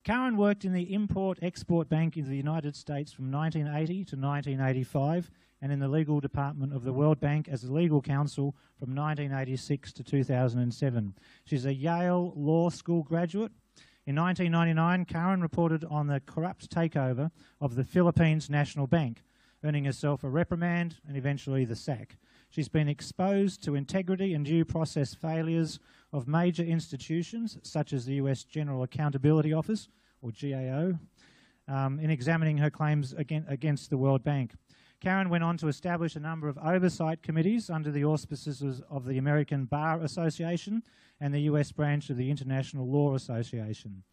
Karen worked in the Import-Export Bank in the United States from 1980 to 1985 and in the legal department of the World Bank as a legal counsel from 1986 to 2007. She's a Yale Law School graduate. In 1999, Karen reported on the corrupt takeover of the Philippines National Bank, earning herself a reprimand and eventually the sack. She's been exposed to integrity and due process failures of major institutions, such as the US General Accountability Office, or GAO, in examining her claims against the World Bank. Karen went on to establish a number of oversight committees under the auspices of the American Bar Association and the US branch of the International Law Association.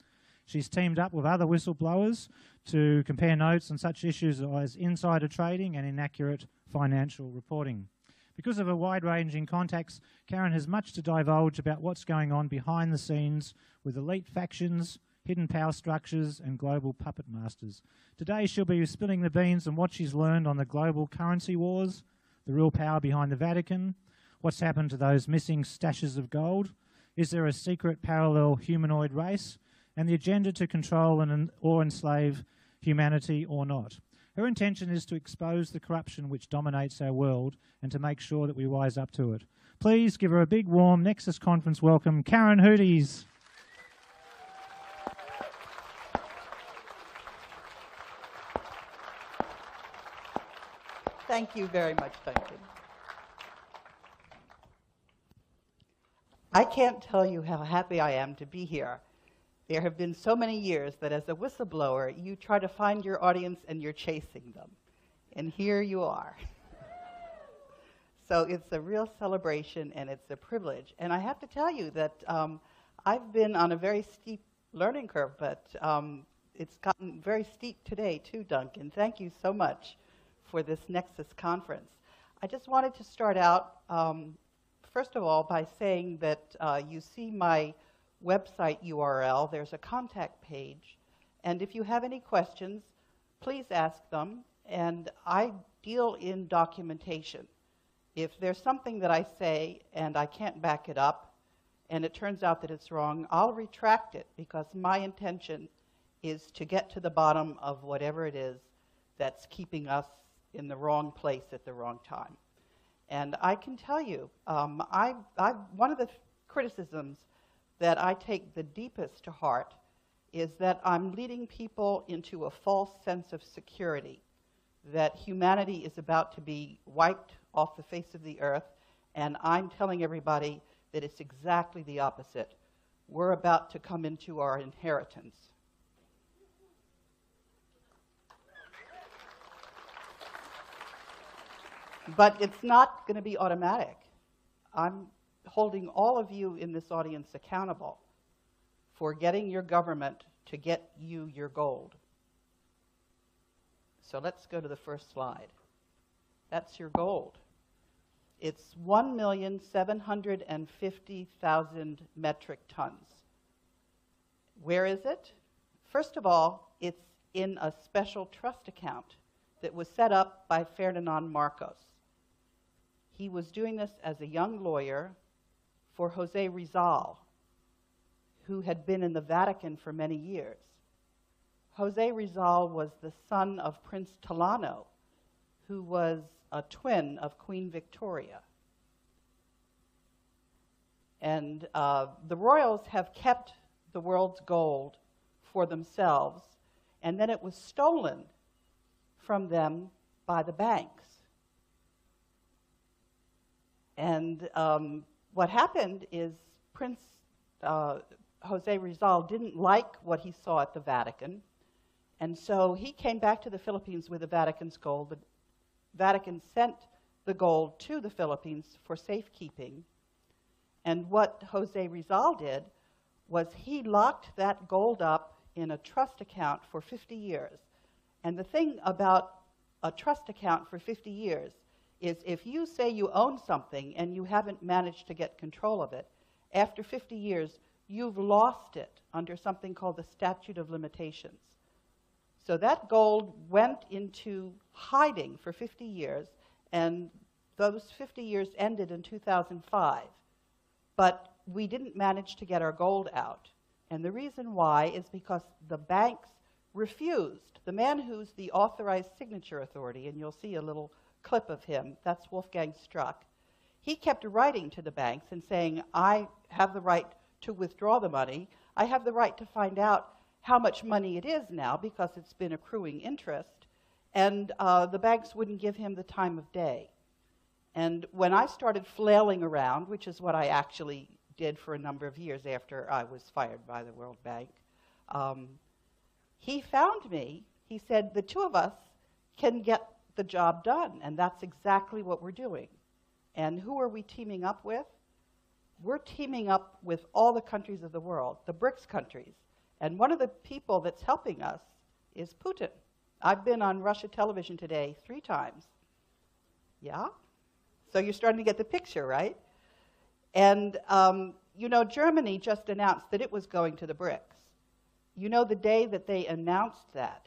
She's teamed up with other whistleblowers to compare notes on such issues as insider trading and inaccurate financial reporting. Because of her wide-ranging contacts, Karen has much to divulge about what's going on behind the scenes with elite factions, hidden power structures, and global puppet masters. Today she'll be spilling the beans on what she's learned on the global currency wars, the real power behind the Vatican, what's happened to those missing stashes of gold, is there a secret parallel humanoid race, and the agenda to control or enslave humanity or not. Her intention is to expose the corruption which dominates our world and to make sure that we rise up to it. Please give her a big, warm Nexus Conference welcome, Karen Hudes. Thank you very much, Duncan. I can't tell you how happy I am to be here. There have been so many years that as a whistleblower, you try to find your audience and you're chasing them. And here you are. So it's a real celebration and it's a privilege. And I have to tell you that I've been on a very steep learning curve, but it's gotten very steep today too, Duncan. Thank you so much for this Nexus conference. I just wanted to start out, first of all, by saying that you see my website URL. There's a contact page. And if you have any questions, please ask them. And I deal in documentation. If there's something that I say and I can't back it up, and it turns out that it's wrong, I'll retract it because my intention is to get to the bottom of whatever it is that's keeping us in the wrong place at the wrong time. And I can tell you, one of the criticisms that I take the deepest to heart is that I'm leading people into a false sense of security, that humanity is about to be wiped off the face of the earth, and I'm telling everybody that it's exactly the opposite. We're about to come into our inheritance. But it's not going to be automatic. I'm holding all of you in this audience accountable for getting your government to get you your gold. So let's go to the first slide. That's your gold. It's 1,750,000 metric tons. Where is it? First of all, it's in a special trust account that was set up by Ferdinand Marcos. He was doing this as a young lawyer for Jose Rizal, who had been in the Vatican for many years. Jose Rizal was the son of Prince Tallano, who was a twin of Queen Victoria. And the royals have kept the world's gold for themselves, and then it was stolen from them by the banks. And what happened is Prince Jose Rizal didn't like what he saw at the Vatican, and so he came back to the Philippines with the Vatican's gold. The Vatican sent the gold to the Philippines for safekeeping, and what Jose Rizal did was he locked that gold up in a trust account for 50 years. And the thing about a trust account for 50 years is if you say you own something and you haven't managed to get control of it, after 50 years, you've lost it under something called the statute of limitations. So that gold went into hiding for 50 years, and those 50 years ended in 2005. But we didn't manage to get our gold out. And the reason why is because the banks refused. The man who's the authorized signature authority, and you'll see a little clip of him, that's Wolfgang Struck, he kept writing to the banks and saying, I have the right to withdraw the money. I have the right to find out how much money it is now because it's been accruing interest. And the banks wouldn't give him the time of day. And when I started flailing around, which is what I actually did for a number of years after I was fired by the World Bank, he found me. He said, the two of us can get the job done, and that's exactly what we're doing. And who are we teaming up with? We're teaming up with all the countries of the world, the BRICS countries. And one of the people that's helping us is Putin. I've been on Russia television today 3 times. Yeah? So you're starting to get the picture, right? And, you know, Germany just announced that it was going to the BRICS. You know the day that they announced that?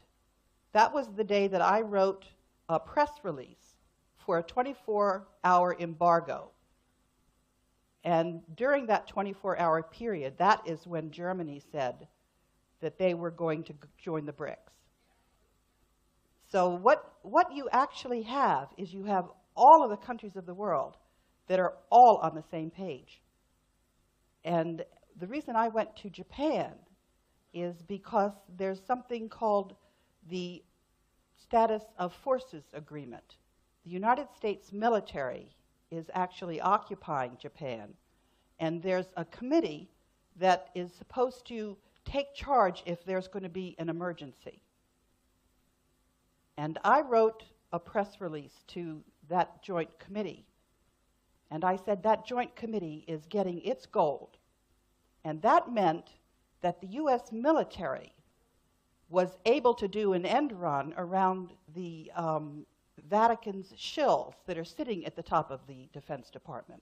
That was the day that I wrote a press release for a 24-hour embargo. And during that 24-hour period, that is when Germany said that they were going to join the BRICS. So what you actually have is you have all of the countries of the world that are all on the same page. And the reason I went to Japan is because there's something called the Status of Forces Agreement. The United States military is actually occupying Japan, and there's a committee that is supposed to take charge if there's going to be an emergency. And I wrote a press release to that joint committee, and I said that joint committee is getting its gold. And that meant that the US military was able to do an end run around the Vatican's shills that are sitting at the top of the Defense Department.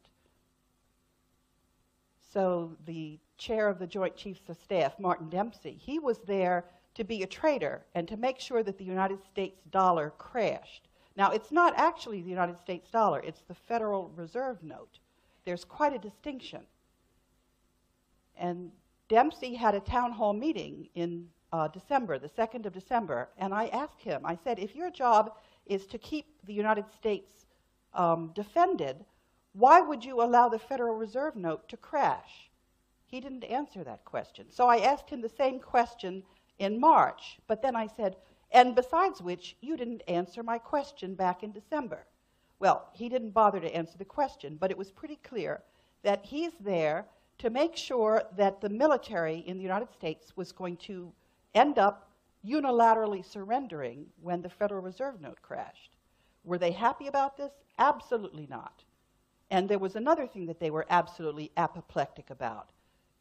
So the chair of the Joint Chiefs of Staff, Martin Dempsey, he was there to be a traitor and to make sure that the United States dollar crashed. Now, it's not actually the United States dollar, it's the Federal Reserve note. There's quite a distinction. And Dempsey had a town hall meeting in December, the 2nd of December, and I asked him, I said, if your job is to keep the United States defended, why would you allow the Federal Reserve note to crash? He didn't answer that question. So I asked him the same question in March, but then I said, and besides which, you didn't answer my question back in December. Well, he didn't bother to answer the question, but it was pretty clear that he's there to make sure that the military in the United States was going to end up unilaterally surrendering when the Federal Reserve note crashed. Were they happy about this? Absolutely not. And there was another thing that they were absolutely apoplectic about.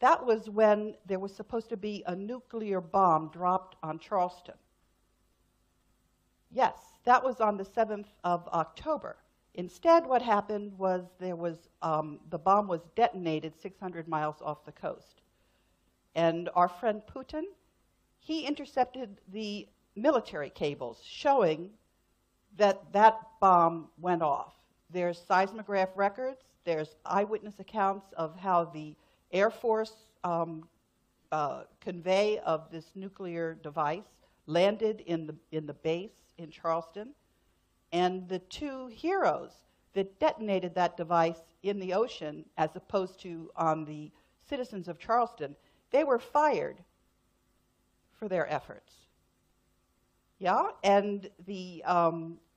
That was when there was supposed to be a nuclear bomb dropped on Charleston. Yes, that was on the 7th of October. Instead, what happened was there was, the bomb was detonated 600 miles off the coast. And our friend Putin, he intercepted the military cables showing that that bomb went off. There's seismograph records, there's eyewitness accounts of how the Air Force convey of this nuclear device landed in the base in Charleston. And the 2 heroes that detonated that device in the ocean, as opposed to on the citizens of Charleston, they were fired for their efforts. Yeah, and the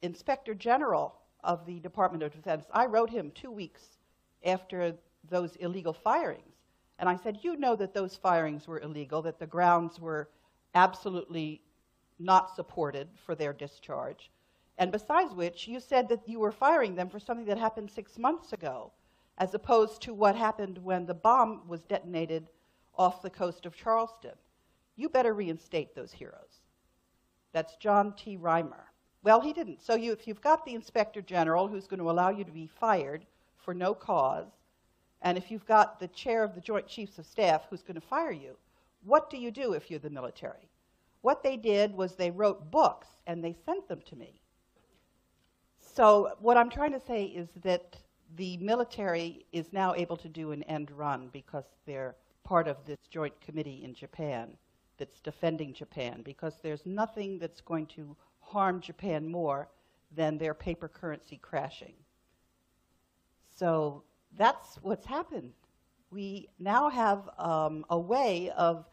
Inspector General of the Department of Defense, I wrote him 2 weeks after those illegal firings. And I said, you know that those firings were illegal, that the grounds were absolutely not supported for their discharge. And besides which, you said that you were firing them for something that happened 6 months ago, as opposed to what happened when the bomb was detonated off the coast of Charleston. You better reinstate those heroes. That's John T. Reimer. Well, he didn't. So if you've got the Inspector General who's going to allow you to be fired for no cause, and if you've got the chair of the Joint Chiefs of Staff who's going to fire you, what do you do if you're the military? What they did was they wrote books and they sent them to me. So what I'm trying to say is that the military is now able to do an end run because they're part of this joint committee in Japan that's defending Japan, because there's nothing that's going to harm Japan more than their paper currency crashing. So that's what's happened. We now have a way of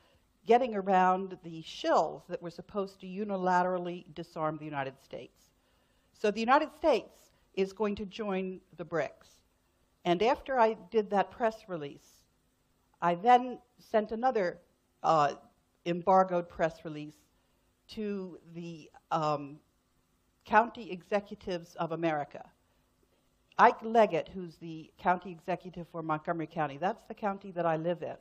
getting around the shills that were supposed to unilaterally disarm the United States. So the United States is going to join the BRICS. And after I did that press release, I then sent another embargoed press release to the County Executives of America. Ike Leggett, who's the county executive for Montgomery County, that's the county that I live in,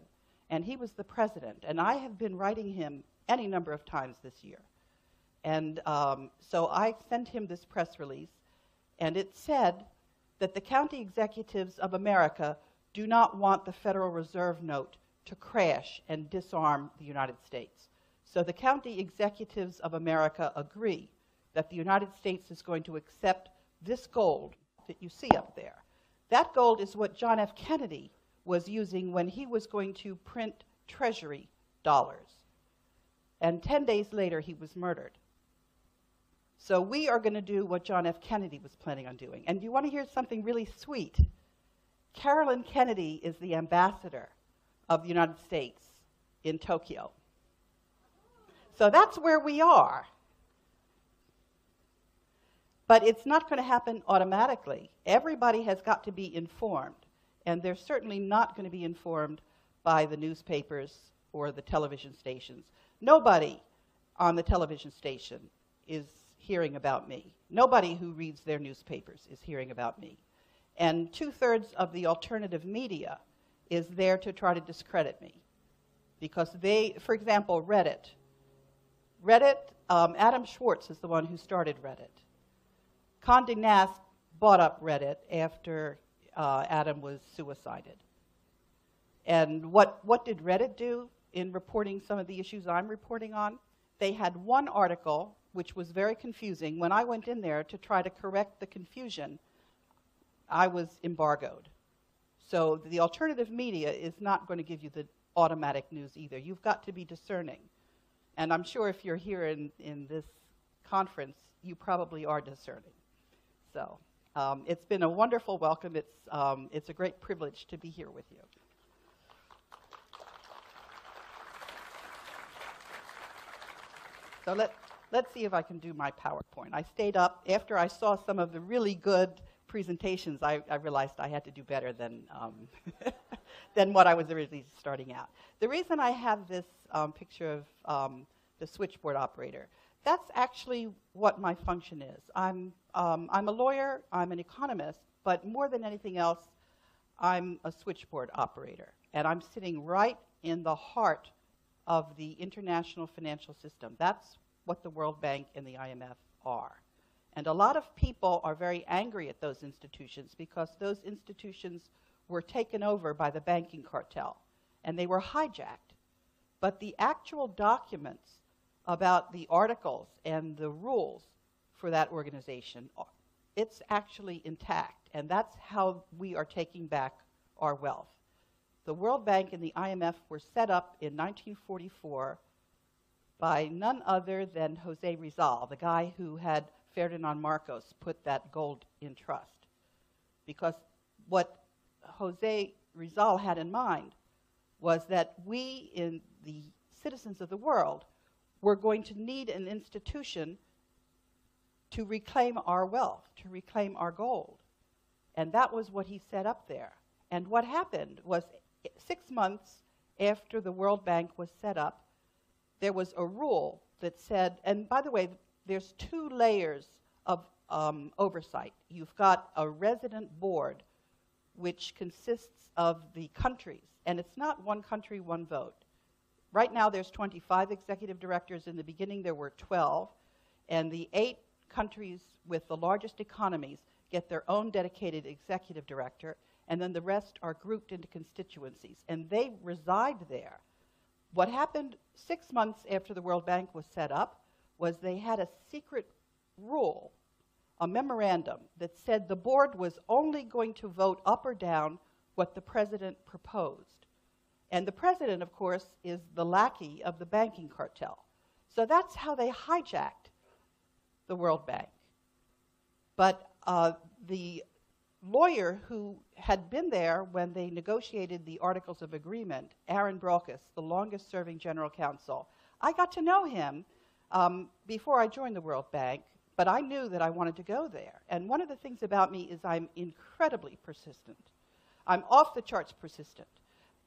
and he was the president. And I have been writing him any number of times this year. And so I sent him this press release, and it said that the County Executives of America do not want the Federal Reserve note to crash and disarm the United States. So the County Executives of America agree that the United States is going to accept this gold that you see up there. That gold is what John F. Kennedy was using when he was going to print Treasury dollars. And 10 days later, he was murdered. So we are going to do what John F. Kennedy was planning on doing. And you want to hear something really sweet? Carolyn Kennedy is the ambassador of the United States in Tokyo. So that's where we are. But it's not going to happen automatically. Everybody has got to be informed. And they're certainly not going to be informed by the newspapers or the television stations. Nobody on the television station is hearing about me. Nobody who reads their newspapers is hearing about me. And 2/3 of the alternative media is there to try to discredit me. Because they, for example, Reddit, Adam Schwartz is the one who started Reddit. Condé Nast bought up Reddit after Adam was suicided. And what did Reddit do in reporting some of the issues I'm reporting on? They had one article which was very confusing. When I went in there to try to correct the confusion, I was embargoed. So the alternative media is not going to give you the automatic news either. You've got to be discerning. And I'm sure if you're here in this conference, you probably are discerning. So it's been a wonderful welcome. It's a great privilege to be here with you. So let's see if I can do my PowerPoint. I stayed up. After I saw some of the really good presentations, I realized I had to do better than, than what I was originally starting out. The reason I have this picture of the switchboard operator, that's actually what my function is. I'm a lawyer, I'm an economist, but more than anything else, I'm a switchboard operator. And I'm sitting right in the heart of the international financial system. That's what the World Bank and the IMF are. And a lot of people are very angry at those institutions because those institutions were taken over by the banking cartel, and they were hijacked. But the actual documents about the articles and the rules for that organization, it's actually intact, and that's how we are taking back our wealth. The World Bank and the IMF were set up in 1944 by none other than Jose Rizal, the guy who had Ferdinand Marcos put that gold in trust. Because what Jose Rizal had in mind was that we, in the citizens of the world, were going to need an institution to reclaim our wealth, to reclaim our gold. And that was what he set up there. And what happened was 6 months after the World Bank was set up, there was a rule that said, and by the way, there's 2 layers of oversight. You've got a resident board, which consists of the countries, and it's not one country, one vote. Right now there's 25 executive directors. In the beginning there were 12, and the 8 countries with the largest economies get their own dedicated executive director, and then the rest are grouped into constituencies, and they reside there. What happened 6 months after the World Bank was set up was they had a secret rule, a memorandum that said the board was only going to vote up or down what the president proposed. And the president, of course, is the lackey of the banking cartel. So that's how they hijacked the World Bank. But the lawyer who had been there when they negotiated the Articles of Agreement, Aaron Brockus, the longest-serving general counsel, I got to know him before I joined the World Bank, but I knew that I wanted to go there. And one of the things about me is I'm incredibly persistent. I'm off the charts persistent.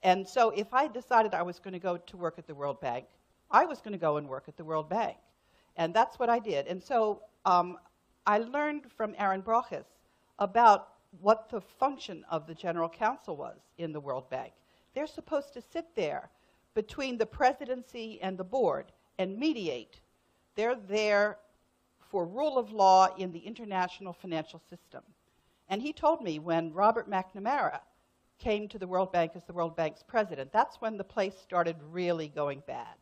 And so if I decided I was going to go to work at the World Bank, I was going to go and work at the World Bank. And that's what I did. And so I learned from Aaron Brockus about what the function of the General Counsel was in the World Bank. They're supposed to sit there between the presidency and the board and mediate. They're there for rule of law in the international financial system. And he told me when Robert McNamara came to the World Bank as the World Bank's president, that's when the place started really going bad.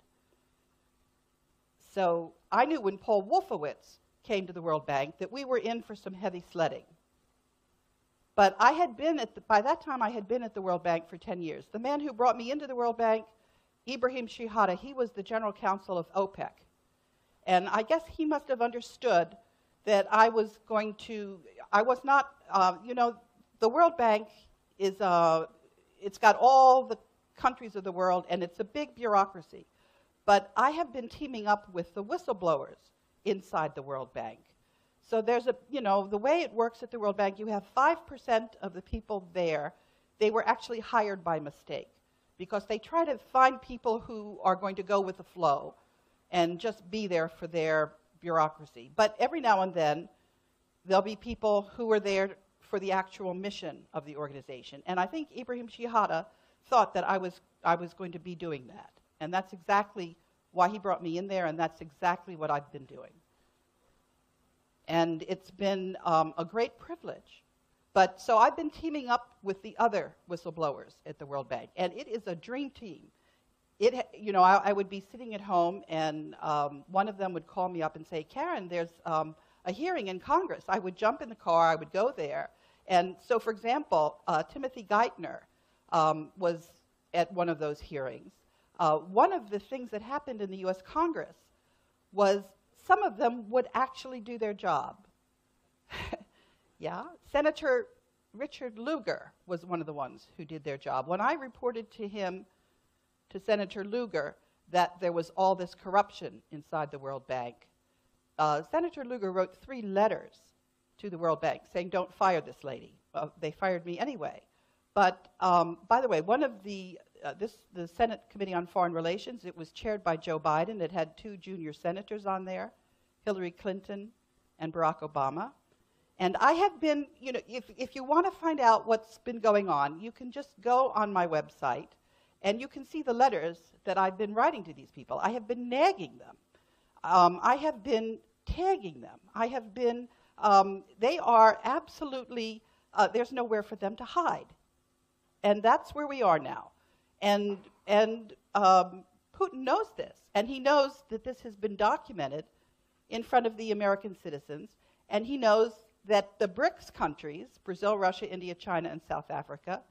So I knew when Paul Wolfowitz came to the World Bank that we were in for some heavy sledding. But I had been by that time I had been at the World Bank for 10 years. The man who brought me into the World Bank, Ibrahim Shihada, he was the general counsel of OPEC. And I guess he must have understood that I was not, the World Bank is, it's got all the countries of the world, and it's a big bureaucracy. But I have been teaming up with the whistleblowers inside the World Bank. So there's the way it works at the World Bank, you have 5% of the people there, they were actually hired by mistake, because they try to find people who are going to go with the flow and just be there for their bureaucracy. But every now and then, there'll be people who are there for the actual mission of the organization. And I think Ibrahim Shihada thought that I was going to be doing that. And that's exactly why he brought me in there, and that's exactly what I've been doing. And it's been a great privilege. But so I've been teaming up with the other whistleblowers at the World Bank, and it is a dream team. I would be sitting at home, and one of them would call me up and say, Karen, there's a hearing in Congress. I would jump in the car, I would go there. And so, for example, Timothy Geithner was at one of those hearings. One of the things that happened in the US Congress was some of them would actually do their job. Yeah, Senator Richard Lugar was one of the ones who did their job. When I reported to Senator Lugar, that there was all this corruption inside the World Bank, Senator Lugar wrote 3 letters to the World Bank saying, don't fire this lady. They fired me anyway. But by the way, one of the Senate Committee on Foreign Relations, it was chaired by Joe Biden. It had 2 junior senators on there, Hillary Clinton and Barack Obama. And I have been, if you want to find out what's been going on, you can just go on my website and you can see the letters that I've been writing to these people. I have been nagging them. I have been tagging them. I have been, they are absolutely, there's nowhere for them to hide. And that's where we are now. And Putin knows this, and he knows that this has been documented in front of the American citizens, and he knows that the BRICS countries, Brazil, Russia, India, China, and South Africa,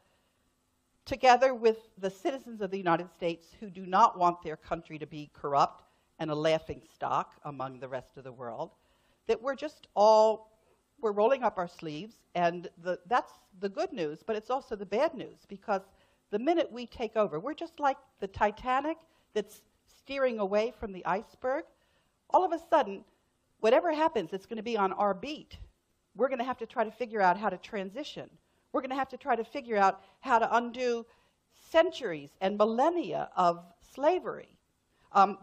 together with the citizens of the United States who do not want their country to be corrupt and a laughing stock among the rest of the world, that we're rolling up our sleeves, and that's the good news, but it's also the bad news, because the minute we take over, we're just like the Titanic that's steering away from the iceberg. All of a sudden, whatever happens, it's going to be on our beat. We're going to have to try to figure out how to transition. We're going to have to try to figure out how to undo centuries and millennia of slavery.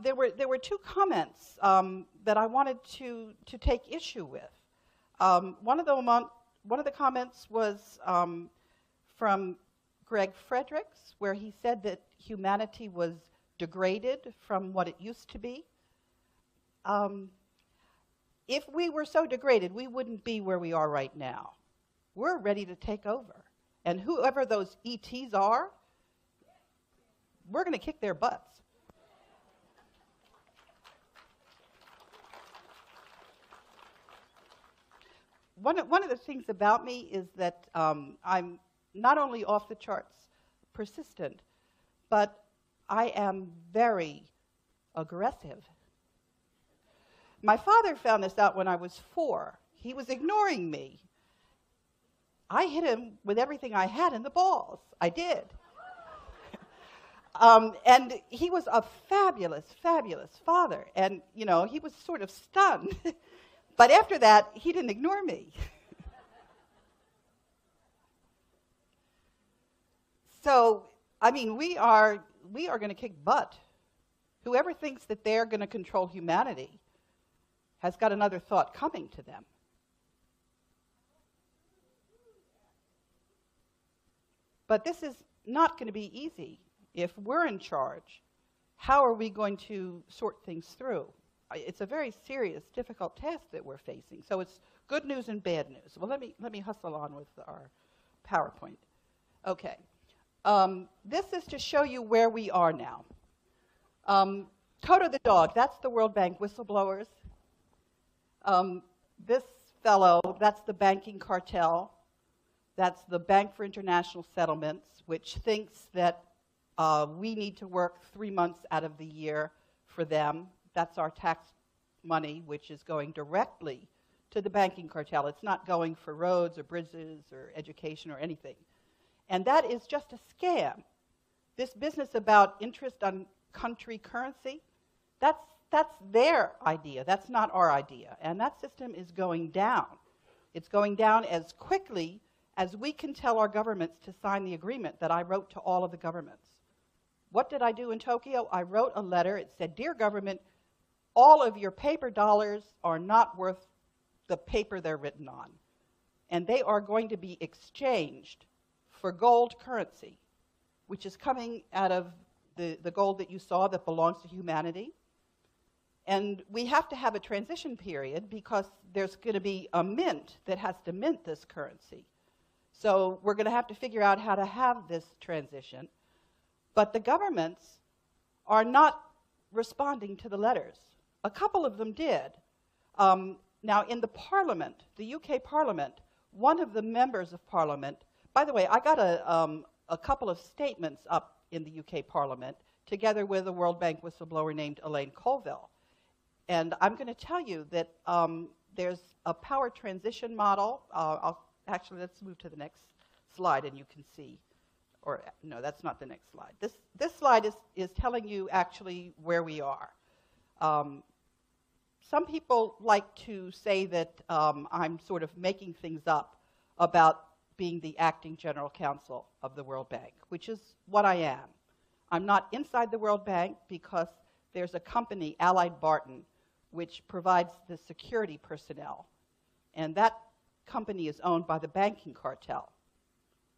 There were 2 comments that I wanted to take issue with. One of the comments was from Greg Fredericks, where he said that humanity was degraded from what it used to be. If we were so degraded, we wouldn't be where we are right now. We're ready to take over. And whoever those ETs are, we're going to kick their butts. One of the things about me is that I'm not only off the charts persistent, but I am very aggressive. My father found this out when I was 4. He was ignoring me. I hit him with everything I had in the balls. I did. And he was a fabulous, fabulous father. And, you know, he was sort of stunned. But after that, he didn't ignore me. So, I mean, we are going to kick butt. Whoever thinks that they're going to control humanity has got another thought coming to them. But this is not going to be easy. If we're in charge, how are we going to sort things through? It's a very serious, difficult task that we're facing. So it's good news and bad news. Well, let me hustle on with our PowerPoint. Okay. This is to show you where we are now. Toto the dog, that's the World Bank whistleblowers. This fellow, that's the banking cartel. That's the Bank for International Settlements, which thinks that we need to work 3 months out of the year for them. That's our tax money, which is going directly to the banking cartel. It's not going for roads or bridges or education or anything. And that is just a scam. This business about interest on country currency, that's their idea. That's not our idea. And that system is going down. It's going down as quickly as we can tell our governments to sign the agreement that I wrote to all of the governments. What did I do in Tokyo? I wrote a letter. It said, "Dear government, all of your paper dollars are not worth the paper they're written on. And they are going to be exchanged for gold currency, which is coming out of the gold that you saw that belongs to humanity. And we have to have a transition period because there's going to be a mint that has to mint this currency. So we're going to have to figure out how to have this transition. But the governments are not responding to the letters. A couple of them did. Now, in the Parliament, the UK Parliament, one of the members of Parliament, by the way, I got a couple of statements up in the UK Parliament together with a World Bank whistleblower named Elaine Colville. And I'm going to tell you that there's a power transition model. Actually, let's move to the next slide and you can see. Or no, that's not the next slide. This slide is telling you actually where we are. Some people like to say that I'm sort of making things up about being the acting general counsel of the World Bank, which is what I am. I'm not inside the World Bank because there's a company, Allied Barton, which provides the security personnel. And that company is owned by the banking cartel.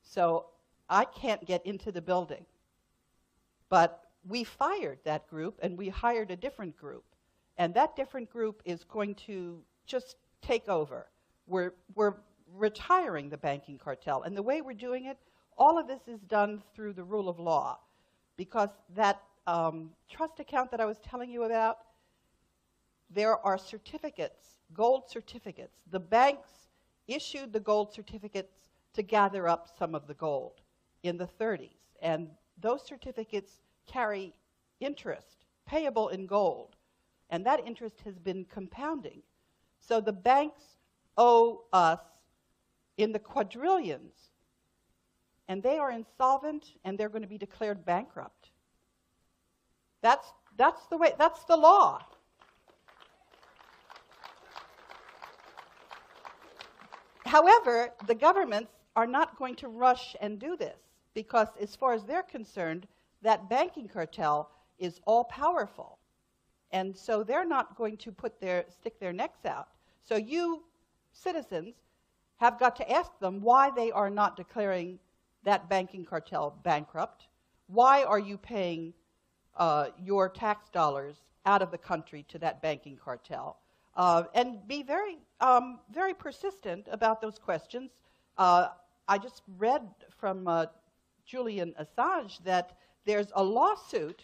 So I can't get into the building. But we fired that group and we hired a different group. And that different group is going to just take over. We're retiring the banking cartel. And the way we're doing it, all of this is done through the rule of law. Because that trust account that I was telling you about, there are certificates, gold certificates. The banks issued the gold certificates to gather up some of the gold in the 30s. And those certificates carry interest, payable in gold. And that interest has been compounding. So the banks owe us in the quadrillions. And they are insolvent and they're going to be declared bankrupt. That's the way, that's the law. However, the governments are not going to rush and do this because as far as they're concerned, that banking cartel is all powerful. And so they're not going to stick their necks out. So you, citizens, have got to ask them why they are not declaring that banking cartel bankrupt. Why are you paying your tax dollars out of the country to that banking cartel? And be very, very persistent about those questions. I just read from Julian Assange that there's a lawsuit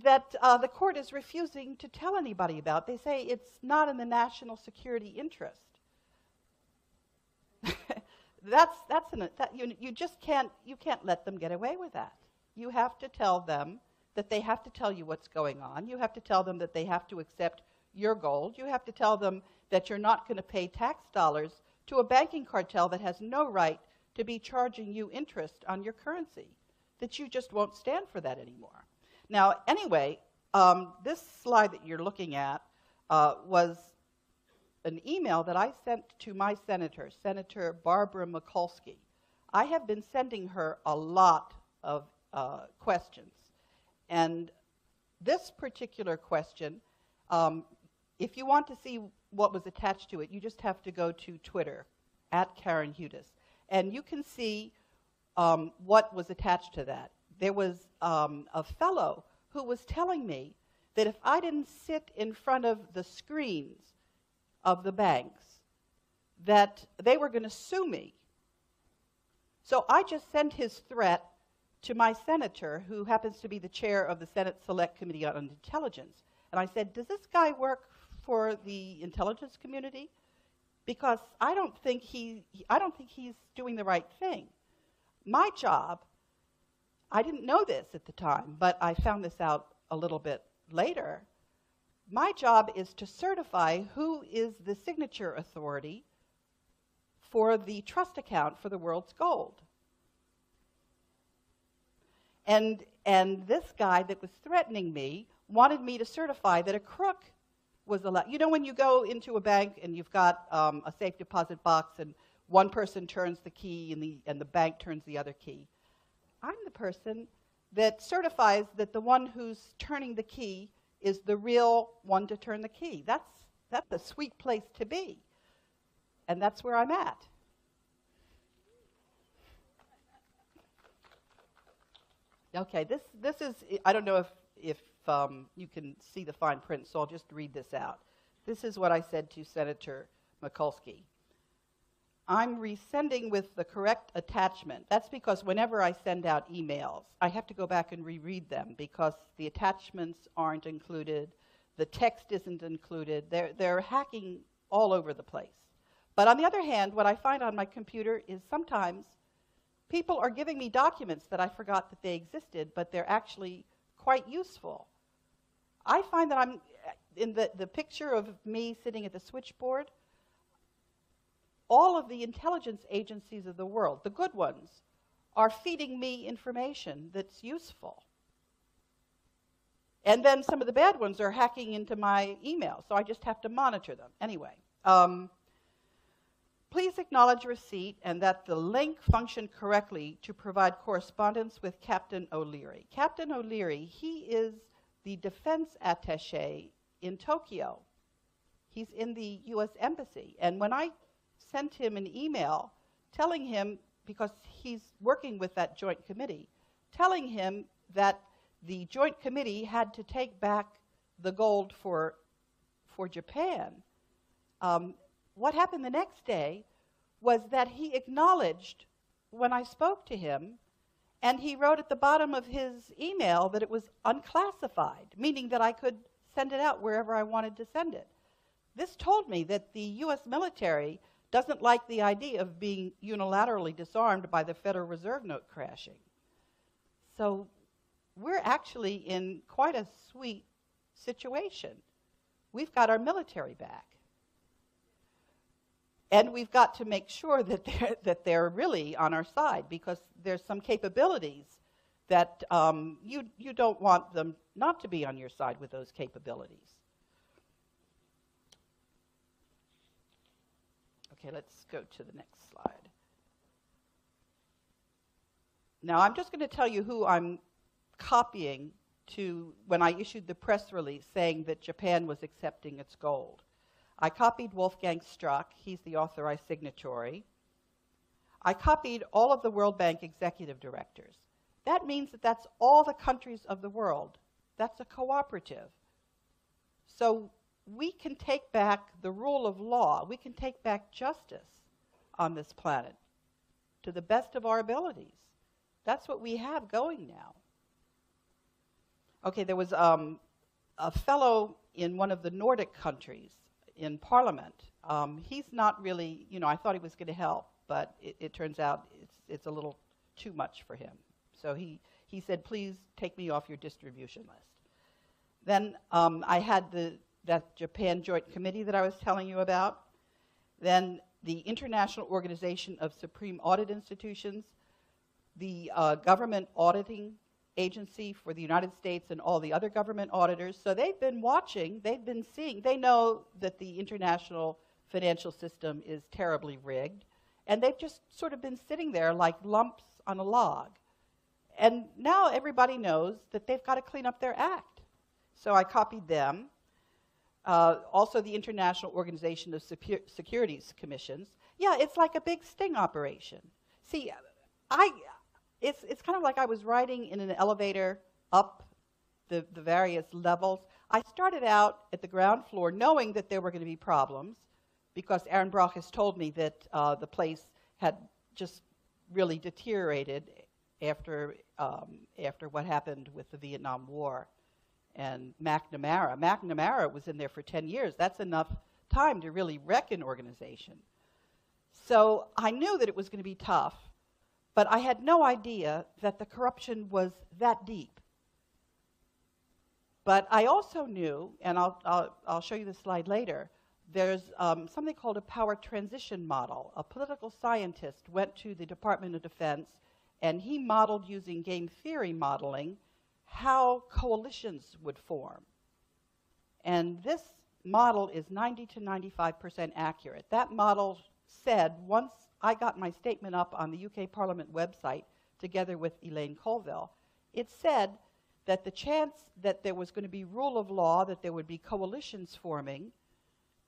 that the court is refusing to tell anybody about. They say it's not in the national security interest. you just can't let them get away with that. You have to tell them that they have to tell you what's going on. You have to tell them that they have to accept your gold. You have to tell them that you're not going to pay tax dollars to a banking cartel that has no right to be charging you interest on your currency, that you just won't stand for that anymore. Now, anyway, this slide that you're looking at was an email that I sent to my senator, Senator Barbara Mikulski. I have been sending her a lot of questions. And this particular question, if you want to see what was attached to it, you just have to go to Twitter, @KarenHudes. And you can see what was attached to that. There was a fellow who was telling me that if I didn't sit in front of the screens of the banks, that they were going to sue me. So I just sent his threat to my senator, who happens to be the chair of the Senate Select Committee on Intelligence. And I said, does this guy work for the intelligence community? Because I don't think he's doing the right thing. My job, I didn't know this at the time, but I found this out a little bit later. My job is to certify who is the signature authority for the trust account for the world's gold. And this guy that was threatening me wanted me to certify that a crook was allowed. You know, when you go into a bank and you've got a safe deposit box and one person turns the key and the bank turns the other key. I'm the person that certifies that the one who's turning the key is the real one to turn the key. That's a sweet place to be. And that's where I'm at. Okay, this is, I don't know if you can see the fine print, so I'll just read this out. This is what I said to Senator Mikulski. I'm resending with the correct attachment. That's because whenever I send out emails, I have to go back and reread them because the attachments aren't included, the text isn't included. They're hacking all over the place. But on the other hand, what I find on my computer is sometimes people are giving me documents that I forgot that they existed, but they're actually quite useful. I find that I'm, in the picture of me sitting at the switchboard, all of the intelligence agencies of the world, the good ones, are feeding me information that's useful. And then some of the bad ones are hacking into my email, so I just have to monitor them. Anyway, please acknowledge receipt and that the link functioned correctly to provide correspondence with Captain O'Leary. Captain O'Leary, he is the defense attaché in Tokyo. He's in the U.S. Embassy. And when I sent him an email telling him, because he's working with that joint committee, telling him that the joint committee had to take back the gold for Japan, what happened the next day was that he acknowledged when I spoke to him, and he wrote at the bottom of his email that it was unclassified, meaning that I could send it out wherever I wanted to send it. This told me that the U.S. military doesn't like the idea of being unilaterally disarmed by the Federal Reserve note crashing. So we're actually in quite a sweet situation. We've got our military back. And we've got to make sure that they're really on our side, because there's some capabilities that you don't want them not to be on your side with those capabilities. Okay, let's go to the next slide. Now, I'm just going to tell you who I'm copying to when I issued the press release saying that Japan was accepting its gold. I copied Wolfgang Struck. He's the authorized signatory. I copied all of the World Bank executive directors. That means that that's all the countries of the world. That's a cooperative. So we can take back the rule of law. We can take back justice on this planet to the best of our abilities. That's what we have going now. Okay, there was a fellow in one of the Nordic countries in Parliament. He's not really, I thought he was going to help. but it turns out it's a little too much for him. So he said, please take me off your distribution list. Then I had that Japan Joint Committee that I was telling you about. Then the International Organization of Supreme Audit Institutions, the government auditing agency for the United States and all the other government auditors. So they've been watching, they've been seeing, they know that the international financial system is terribly rigged, and they've just sort of been sitting there like lumps on a log. And now everybody knows that they've got to clean up their act. So I copied them. Also the International Organization of Securities Commissions. Yeah, it's like a big sting operation. See, it's kind of like I was riding in an elevator up the various levels. I started out at the ground floor knowing that there were going to be problems, because Aaron Brock has told me that the place had just really deteriorated after what happened with the Vietnam War and McNamara. McNamara was in there for 10 years. That's enough time to really wreck an organization. So I knew that it was going to be tough, but I had no idea that the corruption was that deep. But I also knew, and I'll show you the slide later, there's something called a power transition model. A political scientist went to the Department of Defense, and he modeled using game theory modeling how coalitions would form. And this model is 90 to 95% accurate. That model said, once I got my statement up on the UK Parliament website together with Elaine Colville, it said that the chance that there was going to be rule of law, that there would be coalitions forming,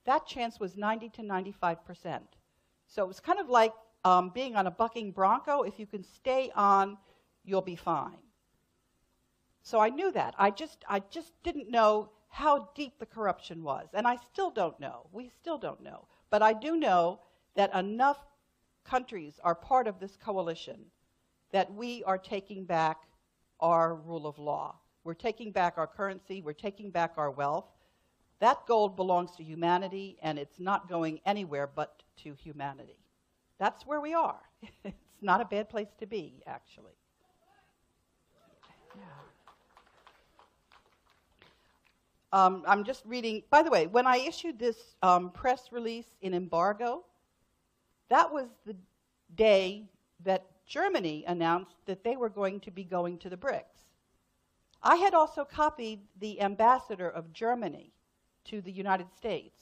that chance was 90 to 95%. So it was kind of like being on a bucking bronco. If you can stay on, you'll be fine. So I knew that. I just didn't know how deep the corruption was. And I still don't know. We still don't know. But I do know that enough countries are part of this coalition that we are taking back our rule of law. We're taking back our currency. We're taking back our wealth. That gold belongs to humanity, and it's not going anywhere but to humanity. That's where we are. It's not a bad place to be, actually. Yeah. I'm just reading, by the way, when I issued this press release in embargo, that was the day that Germany announced that they were going to be going to the BRICS. I had also copied the ambassador of Germany to the United States.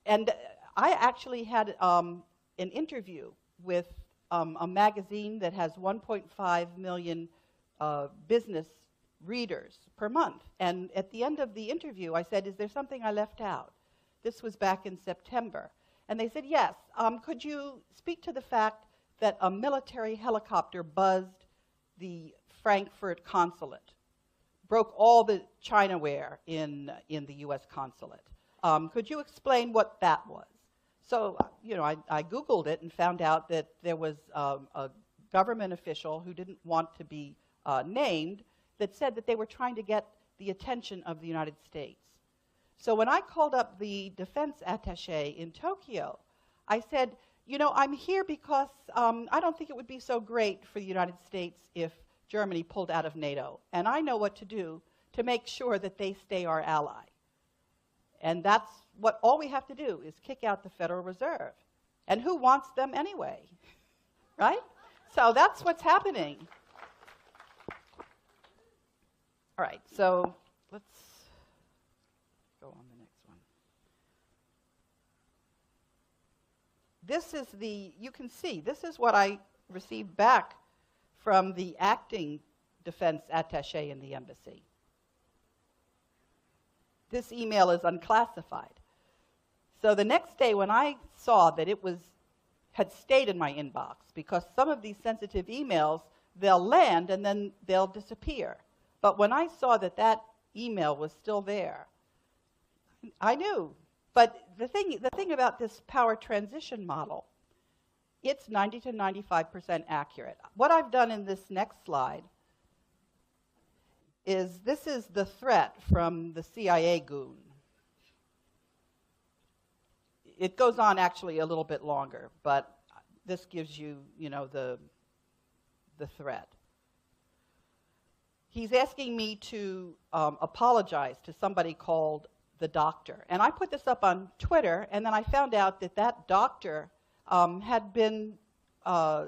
And I actually had an interview with a magazine that has 1.5 million business readers per month. And at the end of the interview, I said, is there something I left out? This was back in September. And they said, yes. Could you speak to the fact that a military helicopter buzzed the Frankfurt consulate, broke all the Chinaware in the U.S. consulate? Could you explain what that was? So, I Googled it and found out that there was a government official who didn't want to be named that said that they were trying to get the attention of the United States. So when I called up the defense attaché in Tokyo, I said, I'm here because I don't think it would be so great for the United States if Germany pulled out of NATO. And I know what to do to make sure that they stay our ally. And that's what all we have to do is kick out the Federal Reserve. And who wants them anyway? Right? So that's what's happening. All right, so let's go on the next one. This is you can see, this is what I received back from the acting defense attaché in the embassy. This email is unclassified. So the next day when I saw that it had stayed in my inbox, because some of these sensitive emails, they'll land and then they'll disappear. But when I saw that that email was still there, I knew. But the thing about this power transition model, it's 90 to 95% accurate. What I've done in this next slide is this is the threat from the CIA goon. it goes on actually a little bit longer, but this gives you, the thread. He's asking me to apologize to somebody called the doctor. And I put this up on Twitter, and then I found out that that doctor had been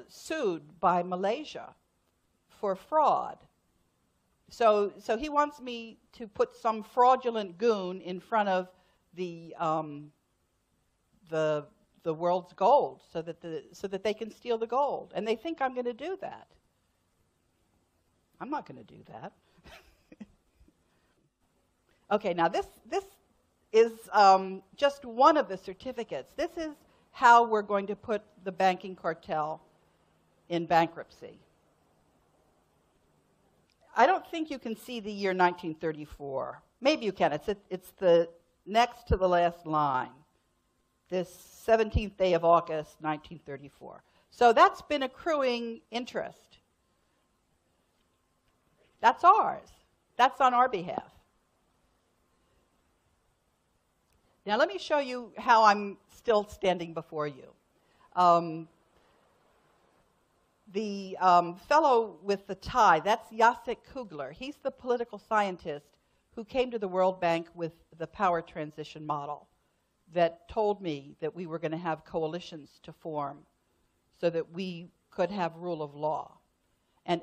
sued by Malaysia for fraud. So he wants me to put some fraudulent goon in front of the world's gold so that they can steal the gold. And they think I'm going to do that. I'm not going to do that. Okay, now this is just one of the certificates. This is how we're going to put the banking cartel in bankruptcy. I don't think you can see the year 1934. Maybe you can. It's the next to the last line. This 17th day of August, 1934. So that's been accruing interest. That's ours. That's on our behalf. Now let me show you how I'm still standing before you. The fellow with the tie, that's Jacek Kugler. He's the political scientist who came to the World Bank with the power transition model that told me that we were going to have coalitions to form so that we could have rule of law. And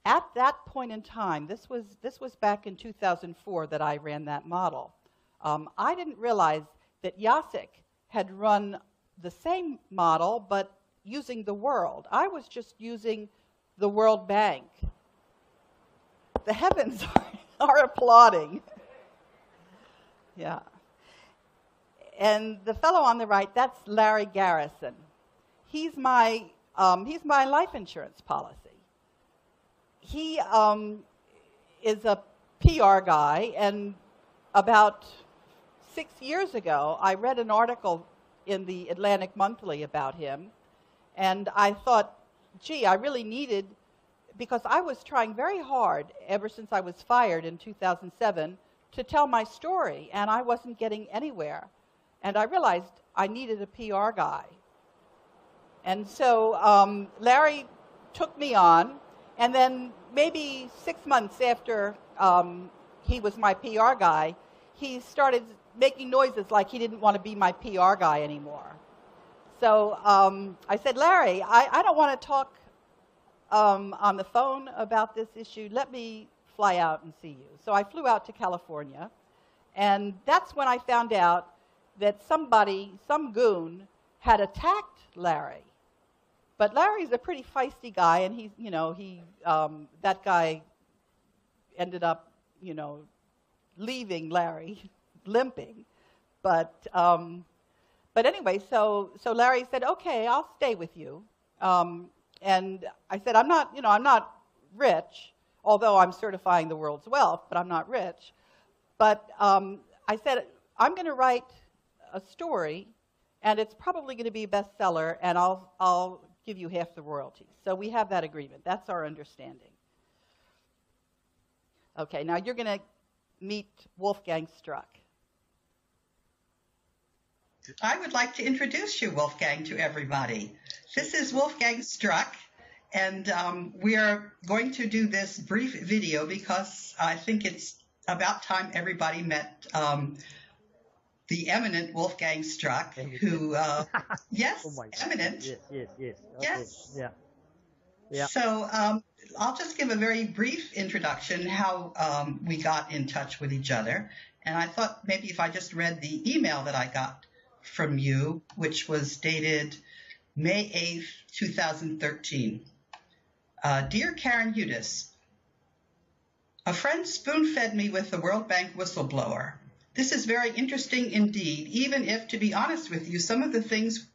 at that point in time, this was back in 2004 that I ran that model. I didn't realize that Jacek had run the same model, but using the world. I was just using the World Bank. The heavens are applauding. Yeah. And the fellow on the right, that's Larry Garrison. He's my life insurance policy. He is a PR guy, and about 6 years ago, I read an article in the Atlantic Monthly about him, and I thought, gee, I really needed, because I was trying very hard ever since I was fired in 2007 to tell my story, and I wasn't getting anywhere. And I realized I needed a PR guy. And so Larry took me on, and then maybe 6 months after he was my PR guy, he started making noises like he didn't want to be my PR guy anymore. So I said, Larry, I don't want to talk on the phone about this issue. Let me fly out and see you. So I flew out to California, and that's when I found out that some goon, had attacked Larry. But Larry's a pretty feisty guy, and that guy ended up, leaving Larry, limping. But anyway, so Larry said, okay, I'll stay with you. And I said, I'm not rich, although I'm certifying the world's wealth, but I'm not rich. But I said, I'm going to write a story, and it's probably going to be a bestseller, and I'll give you half the royalties. So we have that agreement. That's our understanding. Okay, now you're going to meet Wolfgang Struck. I would like to introduce you, Wolfgang, to everybody. This is Wolfgang Struck, and we are going to do this brief video because I think it's about time everybody met the eminent Wolfgang Struck, who, yes, oh eminent. Yes. Okay. Yes. Yeah. So I'll just give a very brief introduction how we got in touch with each other. And I thought maybe if I just read the email that I got from you, which was dated May 8th, 2013. Dear Karen Hudes, a friend spoon-fed me with the World Bank whistleblower. This is very interesting indeed, even if, to be honest with you, some of the things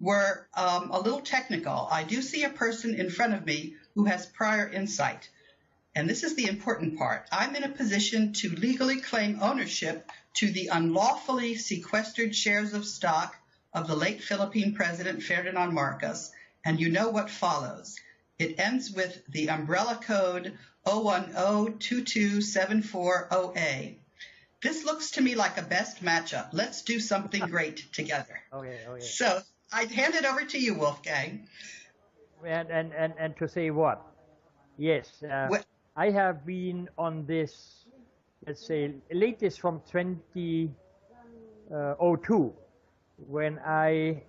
were a little technical. I do see a person in front of me who has prior insight. And this is the important part. I'm in a position to legally claim ownership to the unlawfully sequestered shares of stock of the late Philippine President Ferdinand Marcos, and you know what follows. It ends with the umbrella code 0102274OA. this looks to me like a best matchup. Let's do something great together. Okay, okay. So I'd hand it over to you, Wolfgang. And to say what? Yes, I have been on this, let's say, latest from 2002, when I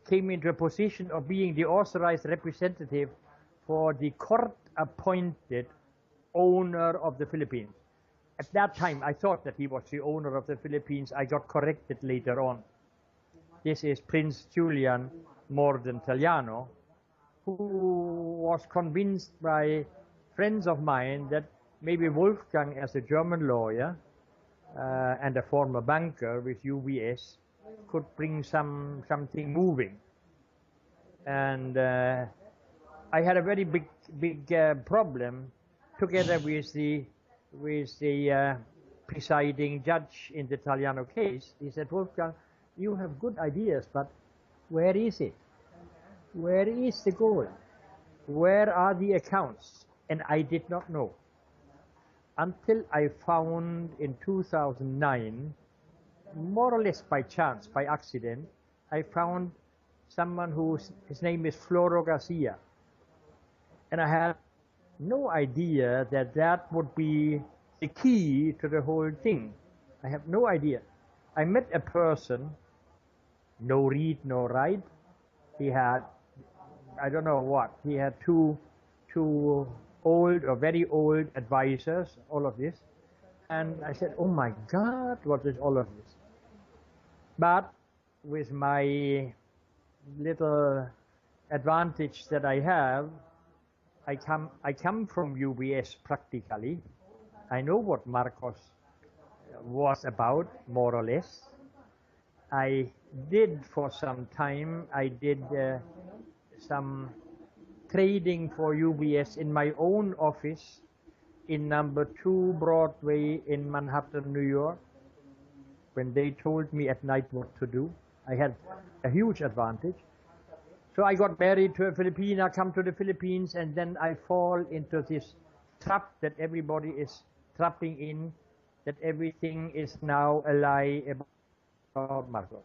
came into a position of being the authorized representative for the court-appointed owner of the Philippines. At that time, I thought that he was the owner of the Philippines. I got corrected later on. This is Prince Tallano, who was convinced by friends of mine that maybe Wolfgang, as a German lawyer and a former banker with UBS, could bring something moving. And I had a very big problem together with the presiding judge in the Tallano case. He said, Wolfgang, you have good ideas, but where is it? Where is the gold? Where are the accounts? And I did not know. Until I found in 2009, more or less by chance, by accident, I found someone his name is Floro Garcia. And I had no idea that that would be the key to the whole thing. I have no idea. I met a person, no read, no write. He had, I don't know what, he had two old or very old advisors, all of this. And I said, oh my God, what is all of this? But with my little advantage that I have, I come from UBS practically. I know what Marcos was about, more or less. I did for some time, I did some trading for UBS in my own office in number 2 Broadway in Manhattan, New York. When they told me at night what to do, I had a huge advantage. So I got married to a Filipina, come to the Philippines, and then I fall into this trap that everybody is trapping in, that everything is now a lie about Marcos.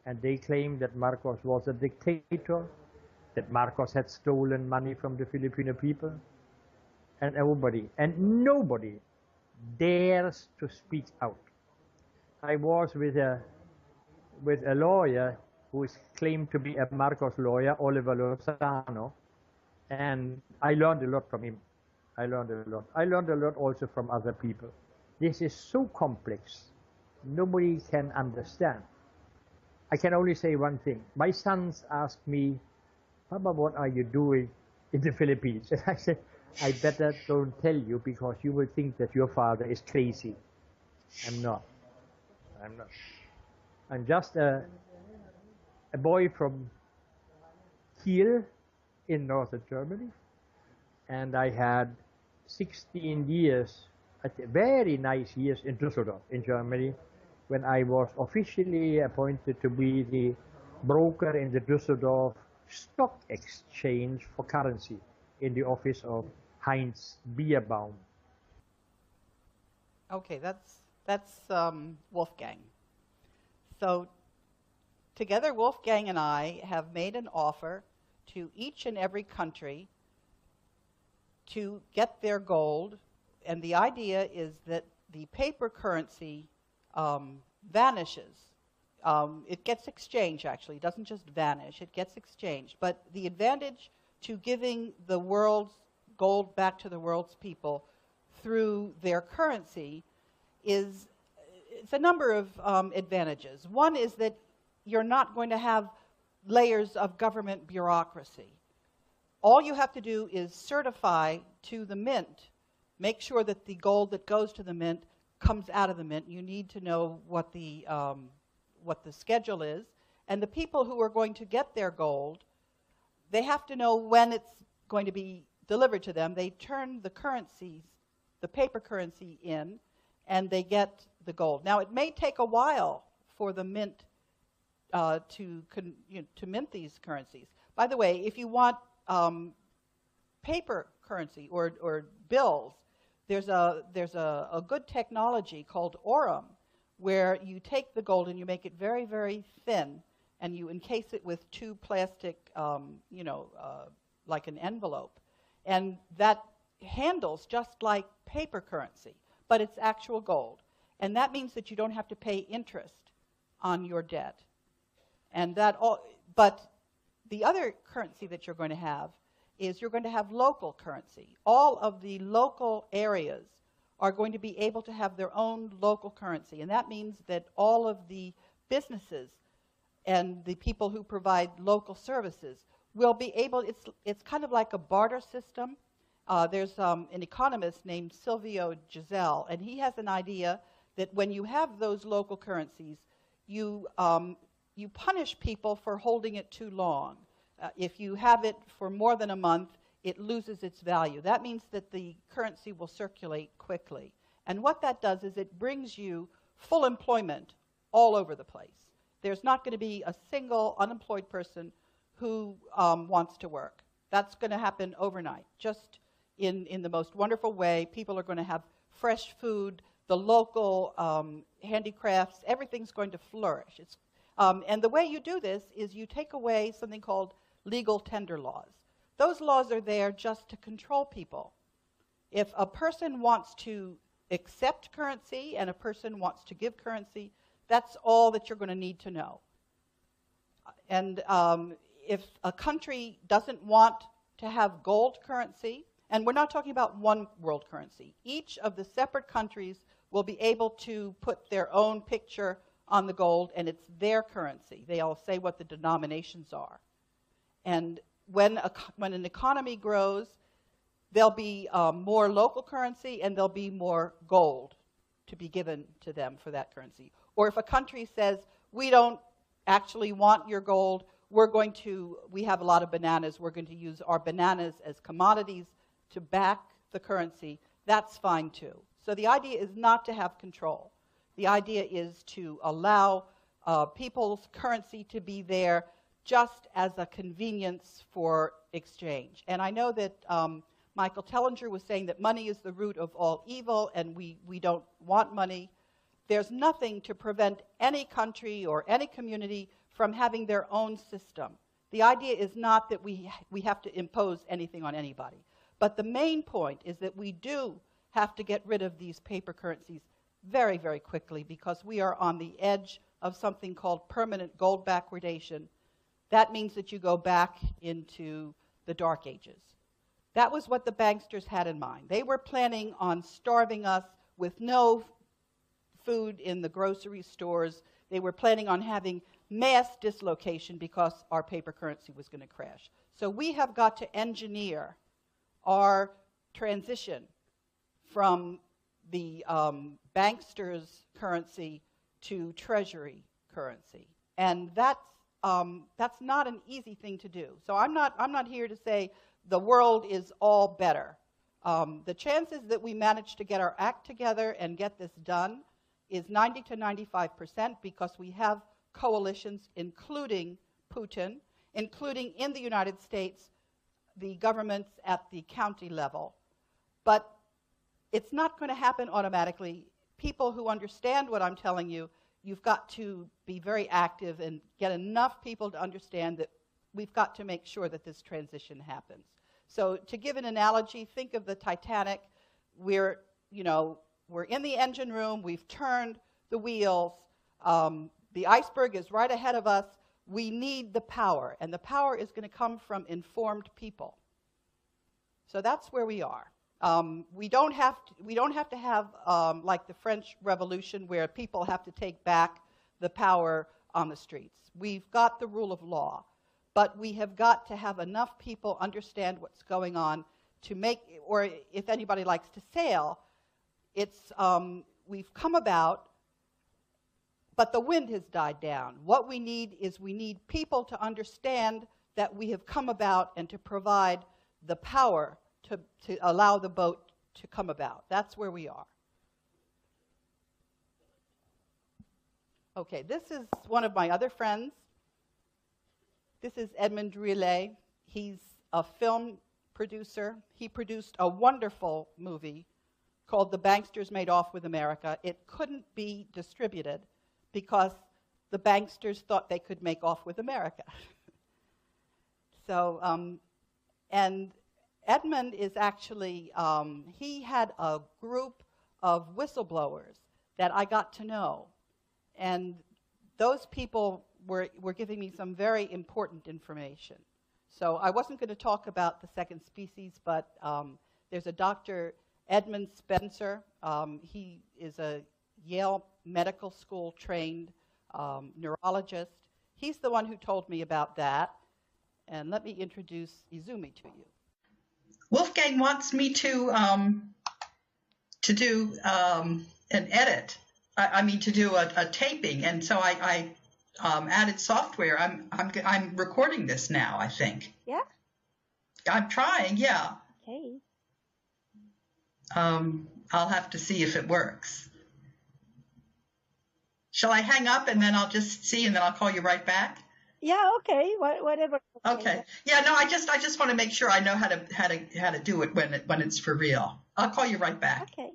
And they claim that Marcos was a dictator, that Marcos had stolen money from the Filipino people, and nobody dares to speak out. I was with a lawyer who is claimed to be a Marcos lawyer, Oliver Lozano, and I learned a lot from him. I learned a lot. I learned a lot also from other people. This is so complex, nobody can understand. I can only say one thing. My sons asked me, Papa, what are you doing in the Philippines? And I said, I better don't tell you because you will think that your father is crazy. I'm not. I'm not. I'm just a boy from Kiel in northern Germany, and I had 16 years, very nice years in Düsseldorf in Germany, when I was officially appointed to be the broker in the Düsseldorf Stock Exchange for currency in the office of Heinz Bierbaum. Okay, that's Wolfgang. So together, Wolfgang and I have made an offer to each and every country to get their gold, and the idea is that the paper currency vanishes. It gets exchanged, actually. It doesn't just vanish. It gets exchanged. But the advantage to giving the world's gold back to the world's people through their currency is it's a number of advantages. One is that you're not going to have layers of government bureaucracy. All you have to do is certify to the mint, make sure that the gold that goes to the mint comes out of the mint. You need to know what the schedule is. And the people who are going to get their gold, they have to know when it's going to be delivered to them. They turn the currencies, the paper currency in, and they get the gold. Now, it may take a while for the mint to mint these currencies. By the way, if you want paper currency or bills, there's a good technology called Aurum, where you take the gold and you make it very, very thin, and you encase it with two plastic, like an envelope. And that handles just like paper currency, but it's actual gold. And that means that you don't have to pay interest on your debt. And but the other currency that you're going to have is you're going to have local currency. All of the local areas are going to be able to have their own local currency. And that means that all of the businesses and the people who provide local services will be able, it's kind of like a barter system. There's an economist named Lucio Tan, and he has an idea that when you have those local currencies, you punish people for holding it too long. If you have it for more than a month, it loses its value. That means that the currency will circulate quickly. And what that does is it brings you full employment all over the place. There's not going to be a single unemployed person who wants to work. That's going to happen overnight, just in the most wonderful way. People are going to have fresh food, the local handicrafts, everything's going to flourish. And the way you do this is you take away something called legal tender laws. Those laws are there just to control people. If a person wants to accept currency and a person wants to give currency, that's all that you're going to need to know. And if a country doesn't want to have gold currency, and we're not talking about one world currency, each of the separate countries will be able to put their own picture on the gold, and it's their currency. They all say what the denominations are. And when an economy grows, there'll be more local currency and there'll be more gold to be given to them for that currency. Or if a country says, we don't actually want your gold, we have a lot of bananas, we're going to use our bananas as commodities to back the currency, that's fine too. So the idea is not to have control. The idea is to allow people's currency to be there just as a convenience for exchange. And I know that Michael Tellinger was saying that money is the root of all evil and we don't want money. There's nothing to prevent any country or any community from having their own system. The idea is not that we have to impose anything on anybody. But the main point is that we do have to get rid of these paper currencies very, very quickly because we are on the edge of something called permanent gold backwardation. That means that you go back into the Dark Ages. That was what the banksters had in mind. They were planning on starving us with no food in the grocery stores. They were planning on having mass dislocation because our paper currency was going to crash. So we have got to engineer our transition from the banksters' currency to treasury currency. And that's not an easy thing to do. So I'm not here to say the world is all better. The chances that we manage to get our act together and get this done is 90 to 95% because we have coalitions, including Putin, including in the United States, the governments at the county level. But it's not going to happen automatically. People who understand what I'm telling you, you've got to be very active and get enough people to understand that we've got to make sure that this transition happens. So to give an analogy, think of the Titanic. We're in the engine room, we've turned the wheels, the iceberg is right ahead of us. We need the power, and the power is going to come from informed people. So that's where we are. We don't have to have like the French Revolution where people have to take back the power on the streets. We've got the rule of law, but we have got to have enough people understand what's going on to make, or if anybody likes to sail, it's we've come about, but the wind has died down. What we need people to understand that we have come about and to provide the power to allow the boat to come about. That's where we are. Okay, this is one of my other friends. This is Edmond Rillet. He's a film producer. He produced a wonderful movie called The Banksters Made Off with America. It couldn't be distributed because the banksters thought they could make off with America. So, and Edmund is actually, he had a group of whistleblowers that I got to know. And those people were giving me some very important information. So I wasn't going to talk about the second species, but there's a Dr. Edmund Spencer. He is a Yale Medical School trained neurologist. He's the one who told me about that. And let me introduce Izumi to you. Wolfgang wants me to do an edit. I mean, to do a taping, and so I added software. I'm recording this now, I think. Yeah. I'm trying. Yeah. Okay. I'll have to see if it works. Shall I hang up and then I'll just see and then I'll call you right back? Yeah. Okay. Whatever. Okay. Yeah. No. I just want to make sure I know how to do it when it's for real. I'll call you right back. Okay.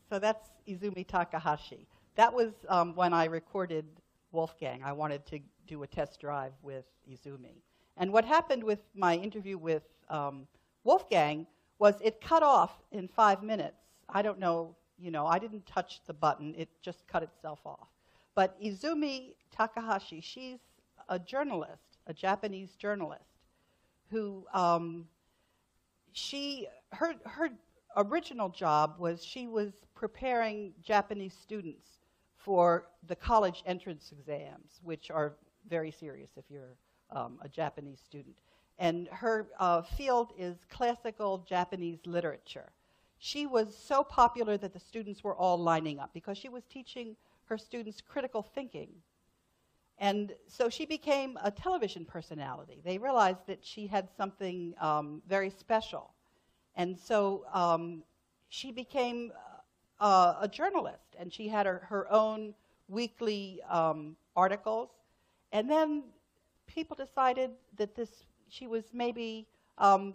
So that's Izumi Takahashi. That was when I recorded Wolfgang. I wanted to do a test drive with Izumi. And what happened with my interview with Wolfgang was it cut off in 5 minutes. I don't know, I didn't touch the button. It just cut itself off. But Izumi Takahashi, she's a journalist, a Japanese journalist, who her original job was she was preparing Japanese students for the college entrance exams, which are very serious if you're a Japanese student. And her field is classical Japanese literature. She was so popular that the students were all lining up because she was teaching her students critical thinking. And so she became a television personality. They realized that she had something very special. And so she became a journalist, and she had her own weekly articles. And then people decided that she was maybe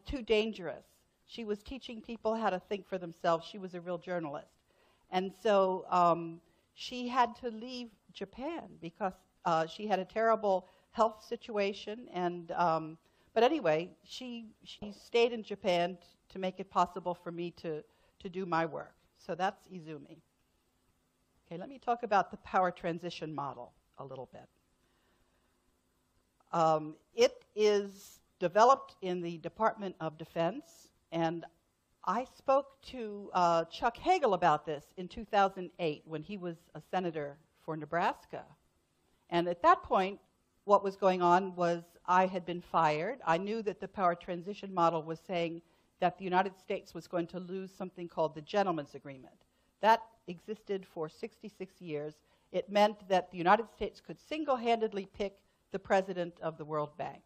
too dangerous. She was teaching people how to think for themselves. She was a real journalist. And so she had to leave Japan because she had a terrible health situation. And but anyway, she stayed in Japan to make it possible for me to do my work. So that's Izumi. Okay, let me talk about the power transition model a little bit. It is developed in the Department of Defense, and I spoke to Chuck Hagel about this in 2008 when he was a senator for Nebraska. And at that point, what was going on was I had been fired. I knew that the power transition model was saying that the United States was going to lose something called the Gentleman's Agreement. That existed for 66 years. It meant that the United States could single-handedly pick the president of the World Bank.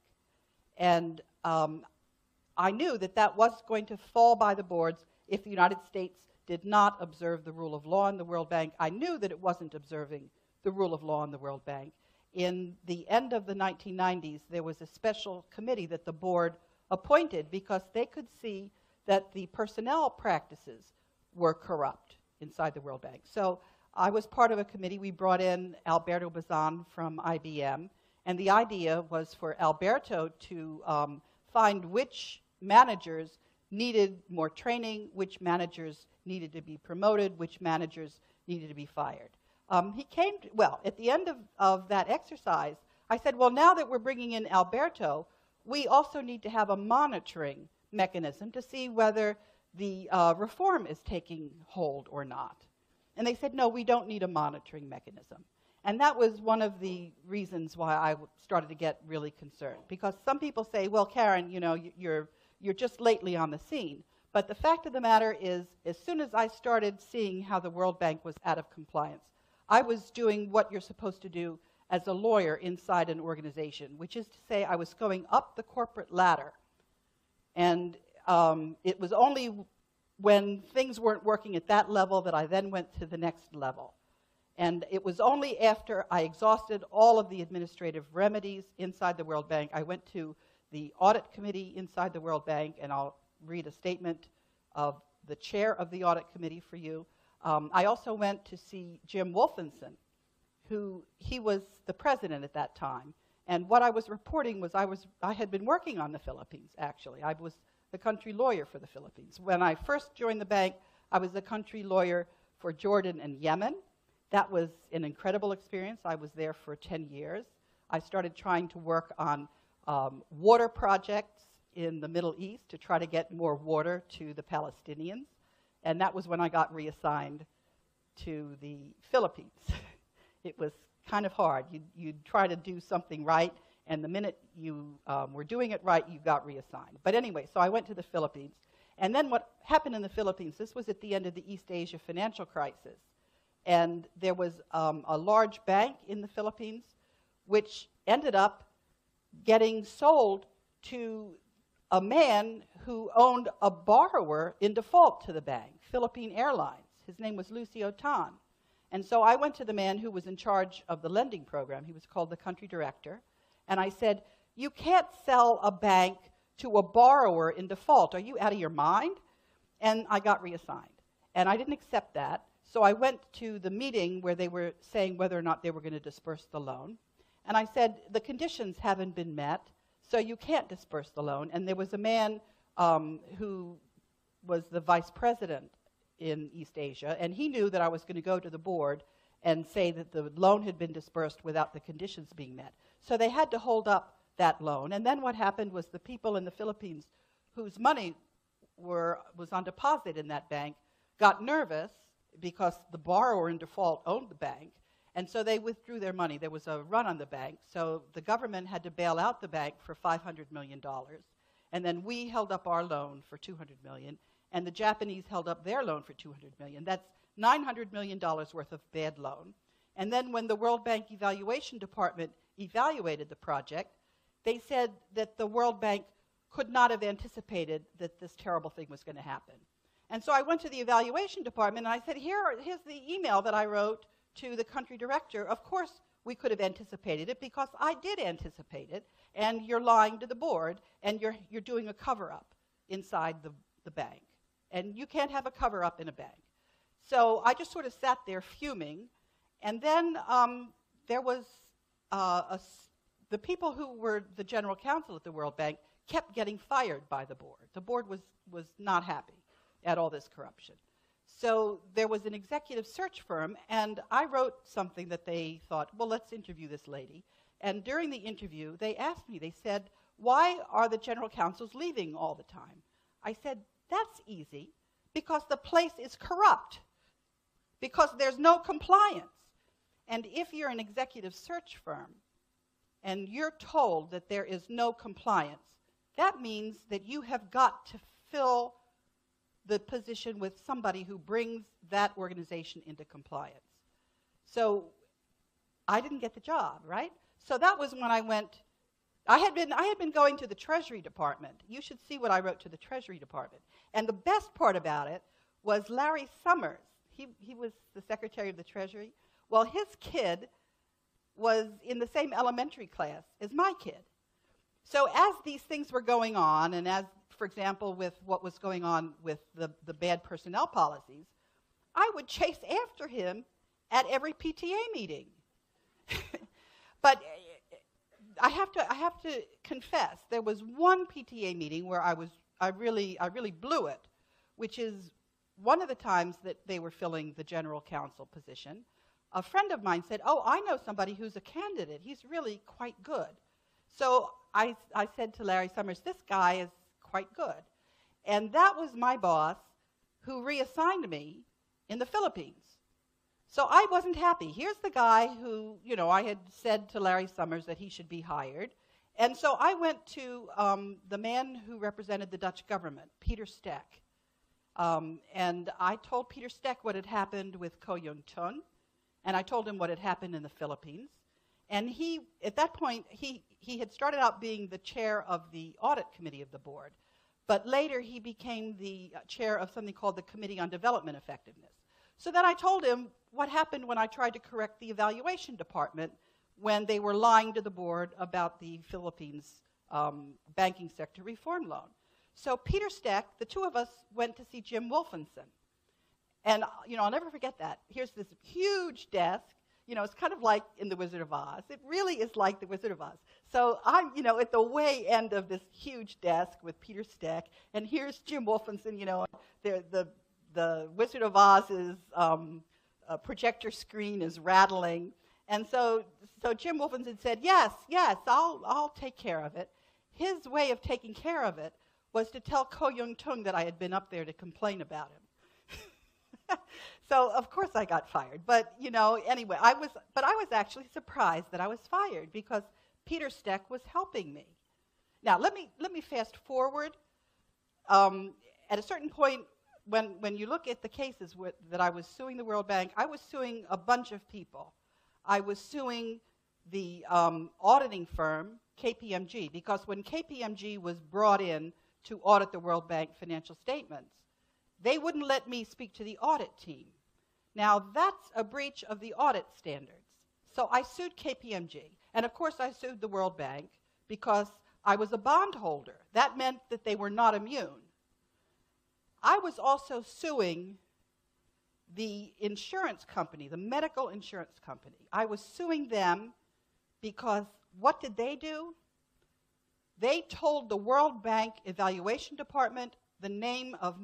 And I knew that that was going to fall by the boards if the United States did not observe the rule of law in the World Bank. I knew that it wasn't observing the rule of law in the World Bank. In the end of the 1990s, there was a special committee that the board appointed because they could see that the personnel practices were corrupt inside the World Bank. So I was part of a committee. We brought in Alberto Bazan from IBM, and the idea was for Alberto to find which managers needed more training, which managers needed to be promoted, which managers needed to be fired. At the end of that exercise, I said, well, now that we're bringing in Alberto, we also need to have a monitoring mechanism to see whether the reform is taking hold or not. And they said, no, we don't need a monitoring mechanism. And that was one of the reasons why I started to get really concerned. Because some people say, well, Karen, you're just lately on the scene. But the fact of the matter is, as soon as I started seeing how the World Bank was out of compliance, I was doing what you're supposed to do as a lawyer inside an organization, which is to say I was going up the corporate ladder. And it was only when things weren't working at that level that I then went to the next level. And it was only after I exhausted all of the administrative remedies inside the World Bank, I went to the audit committee inside the World Bank, and I'll read a statement of the chair of the audit committee for you. I also went to see Jim Wolfenson, he was the president at that time. And what I was reporting was I had been working on the Philippines, actually. I was the country lawyer for the Philippines. When I first joined the bank, I was the country lawyer for Jordan and Yemen. That was an incredible experience. I was there for 10 years. I started trying to work on water projects in the Middle East to try to get more water to the Palestinians. And that was when I got reassigned to the Philippines. It was kind of hard. You'd try to do something right, and the minute you were doing it right, you got reassigned. But anyway, so I went to the Philippines. And then what happened in the Philippines, this was at the end of the East Asia financial crisis. And there was a large bank in the Philippines which ended up getting sold to a man who owned a borrower in default to the bank, Philippine Airlines. His name was Lucio Tan. And so I went to the man who was in charge of the lending program. He was called the country director. And I said, you can't sell a bank to a borrower in default. Are you out of your mind? And I got reassigned. And I didn't accept that. So I went to the meeting where they were saying whether or not they were going to disperse the loan. And I said, the conditions haven't been met, so you can't disperse the loan. And there was a man who was the vice president in East Asia, and he knew that I was going to go to the board and say that the loan had been dispersed without the conditions being met. So they had to hold up that loan. And then what happened was the people in the Philippines whose money was on deposit in that bank got nervous because the borrower in default owned the bank, and so they withdrew their money. There was a run on the bank, so the government had to bail out the bank for $500 million, and then we held up our loan for $200 million, and the Japanese held up their loan for $200 million. That's $900 million worth of bad loan. And then when the World Bank Evaluation Department evaluated the project, they said that the World Bank could not have anticipated that this terrible thing was going to happen. And so I went to the evaluation department and I said, here's the email that I wrote to the country director. Of course, we could have anticipated it because I did anticipate it, and you're lying to the board, and you're doing a cover-up inside the bank. And you can't have a cover-up in a bank. So I just sort of sat there fuming, and then there was the people who were the general counsel at the World Bank kept getting fired by the board. The board was not happy at all this corruption. So there was an executive search firm, and I wrote something that they thought, well, let's interview this lady. And during the interview, they asked me, they said, why are the general counsels leaving all the time? I said, that's easy, because the place is corrupt, because there's no compliance. And if you're an executive search firm, and you're told that there is no compliance, that means that you have got to fill the position with somebody who brings that organization into compliance. So I didn't get the job, right? So that was when I went. I had been going to the Treasury Department. You should see what I wrote to the Treasury Department. And the best part about it was Larry Summers. He was the Secretary of the Treasury. Well, his kid was in the same elementary class as my kid. So as these things were going on, and as, for example, with what was going on with the bad personnel policies, I would chase after him at every PTA meeting. But I have to confess, there was one PTA meeting where I really blew it, which is one of the times that they were filling the general counsel position. A friend of mine said, oh, I know somebody who's a candidate. He's really quite good. So I said to Larry Summers, this guy is quite good. And that was my boss who reassigned me in the Philippines. So I wasn't happy. Here's the guy who, I had said to Larry Summers that he should be hired. And so I went to the man who represented the Dutch government, Peter Steck. And I told Peter Steck what had happened with Ko Yung-tun, and I told him what had happened in the Philippines. And at that point, he had started out being the chair of the audit committee of the board, but later he became the chair of something called the Committee on Development Effectiveness. So then I told him what happened when I tried to correct the evaluation department when they were lying to the board about the Philippines banking sector reform loan. So Peter Steck, the two of us went to see Jim Wolfenson. And, I'll never forget that. Here's this huge desk. It's kind of like in The Wizard of Oz. It really is like The Wizard of Oz. So I'm, at the way end of this huge desk with Peter Steck, and here's Jim Wolfenson, the Wizard of Oz's projector screen is rattling. And so Jim Wolfenson said, yes, I'll take care of it. His way of taking care of it was to tell Ko Yung Tung that I had been up there to complain about him. So, of course, I got fired. But, anyway, I was actually surprised that I was fired because Peter Steck was helping me. Now, let me fast forward. At a certain point, when you look at the cases that I was suing the World Bank, I was suing a bunch of people. I was suing the auditing firm, KPMG, because when KPMG was brought in to audit the World Bank financial statements, they wouldn't let me speak to the audit team. Now, that's a breach of the audit standards. So I sued KPMG. And, of course, I sued the World Bank because I was a bondholder. That meant that they were not immune. I was also suing the insurance company, the medical insurance company. I was suing them because what did they do? They told the World Bank Evaluation Department the name of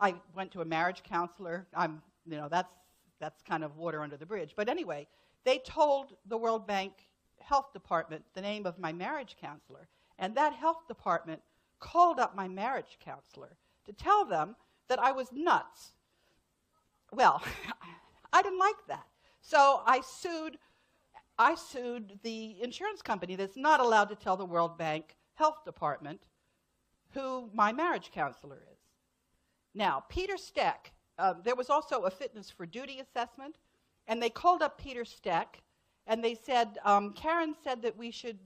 I went to a marriage counselor. That's kind of water under the bridge. But anyway, they told the World Bank Health Department the name of my marriage counselor. And that health department called up my marriage counselor to tell them that I was nuts. Well, I didn't like that. So I sued the insurance company that's not allowed to tell the World Bank Health Department who my marriage counselor is. Now, Peter Steck, there was also a fitness for duty assessment, and they called up Peter Steck, and they said, Karen said that we should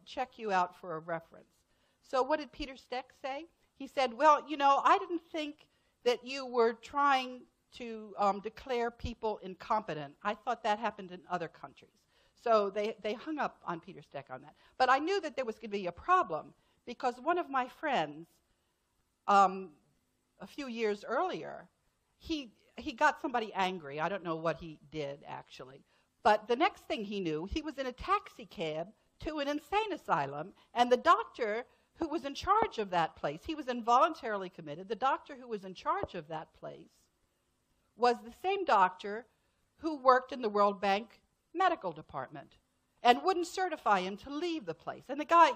check you out for a reference. So what did Peter Steck say? He said, well, I didn't think that you were trying to declare people incompetent. I thought that happened in other countries. So they hung up on Peter Steck on that. But I knew that there was going to be a problem because one of my friends, a few years earlier, he got somebody angry. I don't know what he did, actually. But the next thing he knew, he was in a taxi cab to an insane asylum, and the doctor who was in charge of that place, he was involuntarily committed. The doctor who was in charge of that place was the same doctor who worked in the World Bank medical department and wouldn't certify him to leave the place. And the guy,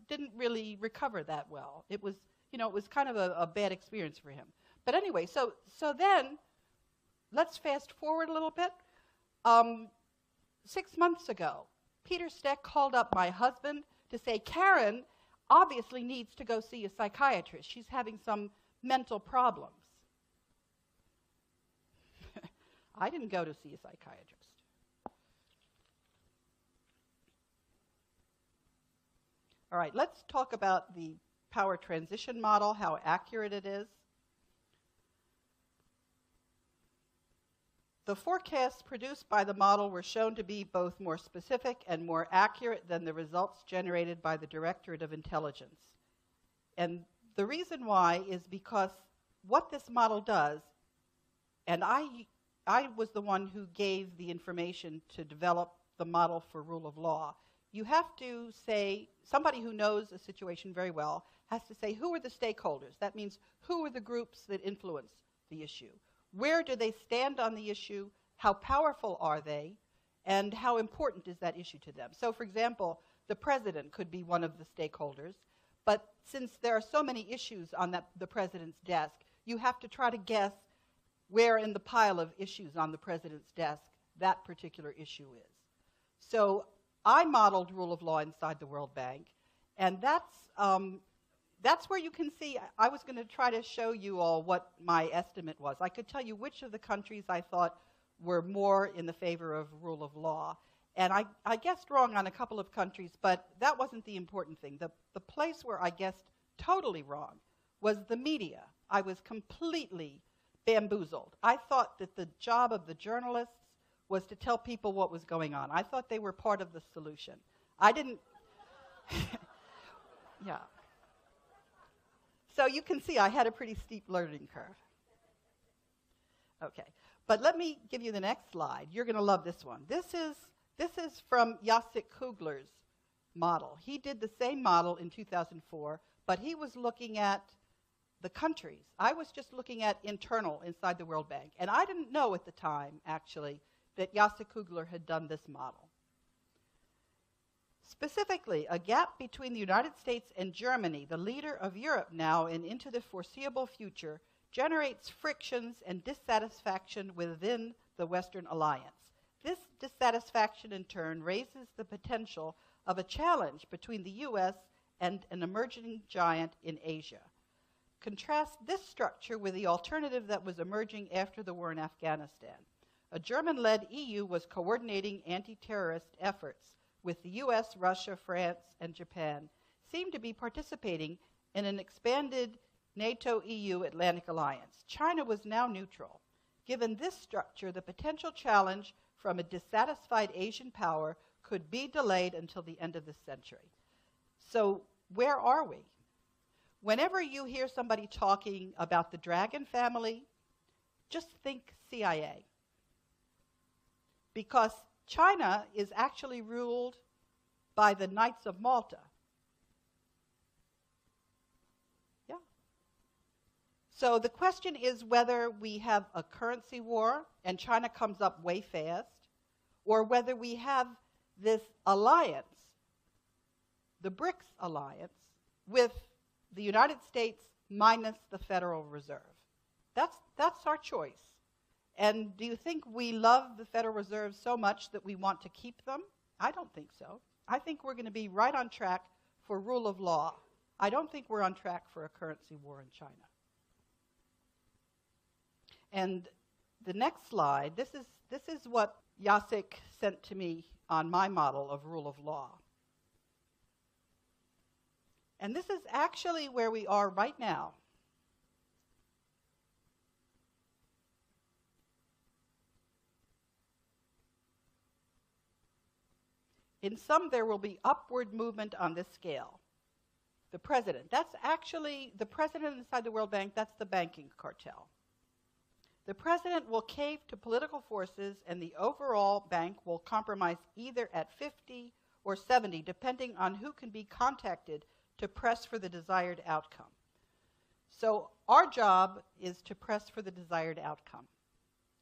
didn't really recover that well. It was, it was kind of a bad experience for him. But anyway, so then, let's fast forward a little bit. 6 months ago, Peter Steck called up my husband to say, Karen obviously needs to go see a psychiatrist. She's having some mental problems. I didn't go to see a psychiatrist. All right, let's talk about the power transition model, how accurate it is. The forecasts produced by the model were shown to be both more specific and more accurate than the results generated by the Directorate of Intelligence. And the reason why is because what this model does, and I was the one who gave the information to develop the model for rule of law. You have to say, somebody who knows a situation very well has to say, who are the stakeholders? That means, who are the groups that influence the issue? Where do they stand on the issue? How powerful are they? And how important is that issue to them? So, for example, the president could be one of the stakeholders, but since there are so many issues on the president's desk, you have to try to guess where in the pile of issues on the president's desk that particular issue is. So I modeled rule of law inside the World Bank, and that's where you can see. I was going to try to show you all what my estimate was. I could tell you which of the countries I thought were more in the favor of rule of law. And I guessed wrong on a couple of countries, but that wasn't the important thing. The place where I guessed totally wrong was the media. I was completely bamboozled. I thought that the job of the journalists was to tell people what was going on. I thought they were part of the solution. I didn't Yeah. So you can see I had a pretty steep learning curve. Okay, but let me give you the next slide. You're going to love this one. This is from Jacek Kugler's model. He did the same model in 2004, but he was looking at the countries. I was just looking at internal inside the World Bank, and I didn't know at the time, actually, that Jacek Kugler had done this model. Specifically, a gap between the United States and Germany, the leader of Europe now and into the foreseeable future, generates frictions and dissatisfaction within the Western alliance. This dissatisfaction, in turn, raises the potential of a challenge between the U.S. and an emerging giant in Asia. Contrast this structure with the alternative that was emerging after the war in Afghanistan. A German-led EU was coordinating anti-terrorist efforts, with the US, Russia, France, and Japan seemed to be participating in an expanded NATO-EU Atlantic alliance. China was now neutral. Given this structure, the potential challenge from a dissatisfied Asian power could be delayed until the end of the century. So where are we? Whenever you hear somebody talking about the Dragon family, just think CIA. Because China is actually ruled by the Knights of Malta. Yeah. So the question is whether we have a currency war and China comes up way fast, or whether we have this alliance, the BRICS alliance, with the United States minus the Federal Reserve. That's our choice. And do you think we love the Federal Reserve so much that we want to keep them? I don't think so. I think we're going to be right on track for rule of law. I don't think we're on track for a currency war in China. And the next slide, this is what Jacek sent to me on my model of rule of law. And this is actually where we are right now. In some, there will be upward movement on this scale. The president, that's actually the president inside the World Bank, that's the banking cartel. The president will cave to political forces, and the overall bank will compromise either at 50 or 70, depending on who can be contacted to press for the desired outcome. So our job is to press for the desired outcome.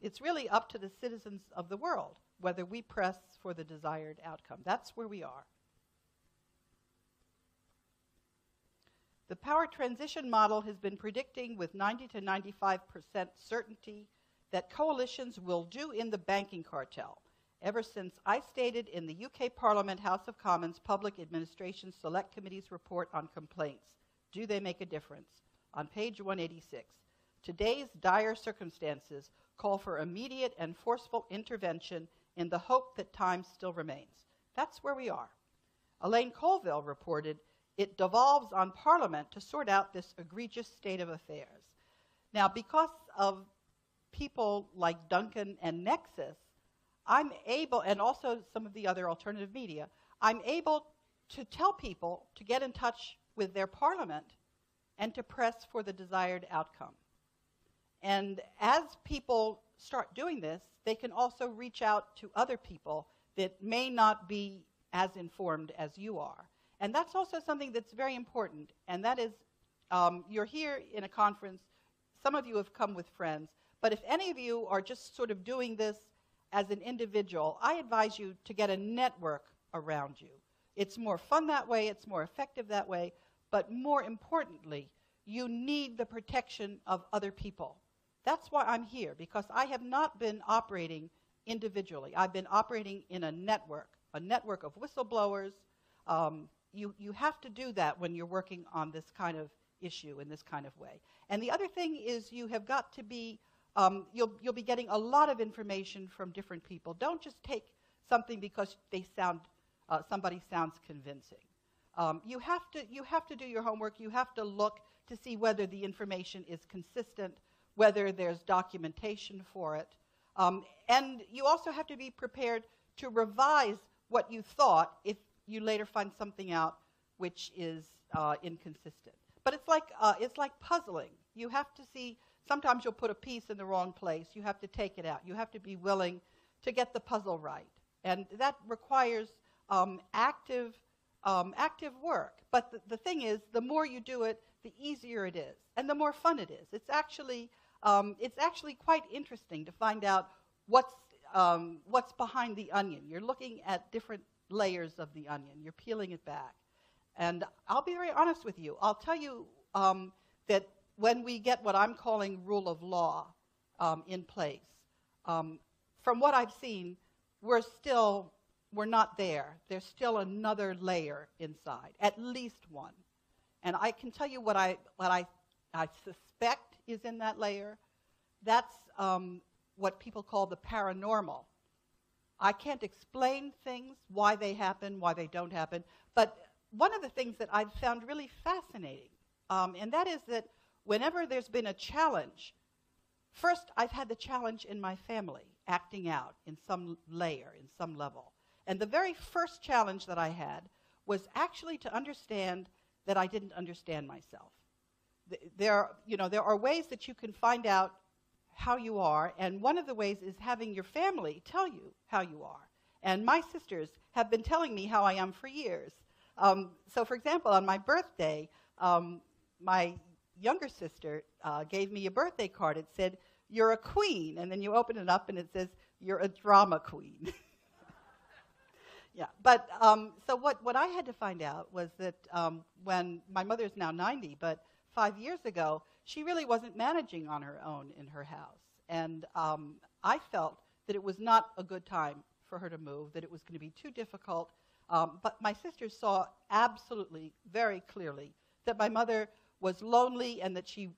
It's really up to the citizens of the world whether we press for the desired outcome. That's where we are. The power transition model has been predicting with 90 to 95% certainty that coalitions will do in the banking cartel ever since I stated in the UK Parliament House of Commons Public Administration Select Committee's report on complaints. Do they make a difference? On page 186. Today's dire circumstances call for immediate and forceful intervention in the hope that time still remains. That's where we are. Elaine Colville reported, it devolves on Parliament to sort out this egregious state of affairs. Now, because of people like Duncan and Nexus, I'm able, and also some of the other alternative media, I'm able to tell people to get in touch with their Parliament and to press for the desired outcome. And as people start doing this, they can also reach out to other people that may not be as informed as you are. And that's also something that's very important, and that is, you're here in a conference, some of you have come with friends, but if any of you are just sort of doing this as an individual, I advise you to get a network around you. It's more fun that way, it's more effective that way, but more importantly, you need the protection of other people. That's why I'm here, because I have not been operating individually. I've been operating in a network of whistleblowers. You have to do that when you're working on this kind of issue in this kind of way. And the other thing is you have got to be, you'll be getting a lot of information from different people. Don't just take something because they sound, somebody sounds convincing. You have to do your homework. You have to look to see whether the information is consistent, whether there's documentation for it. And you also have to be prepared to revise what you thought if you later find something out which is inconsistent. But it's like puzzling. You have to see, sometimes you'll put a piece in the wrong place. You have to take it out. You have to be willing to get the puzzle right. And that requires active work. But the thing is, the more you do it, the easier it is, and the more fun it is. It's actually quite interesting to find out what's behind the onion. You're looking at different layers of the onion. You're peeling it back. And I'll be very honest with you. I'll tell you that when we get what I'm calling rule of law in place, from what I've seen, we're not there. There's still another layer inside, at least one. And I can tell you what I suspect is in that layer. That's what people call the paranormal. I can't explain things, why they happen, why they don't happen, but one of the things that I've found really fascinating, and that is that whenever there's been a challenge, first I've had the challenge in my family, acting out in some layer, in some level. And the very first challenge that I had was actually to understand that I didn't understand myself. There are ways that you can find out how you are, and one of the ways is having your family tell you how you are. And my sisters have been telling me how I am for years. So, for example, on my birthday, my younger sister gave me a birthday card. It said, "You're a queen," and then you open it up and it says, "You're a drama queen." Yeah, but so what I had to find out was that when my mother's now 90, but 5 years ago, she really wasn't managing on her own in her house. And I felt that it was not a good time for her to move, that it was going to be too difficult. But my sisters saw absolutely, very clearly, that my mother was lonely and that she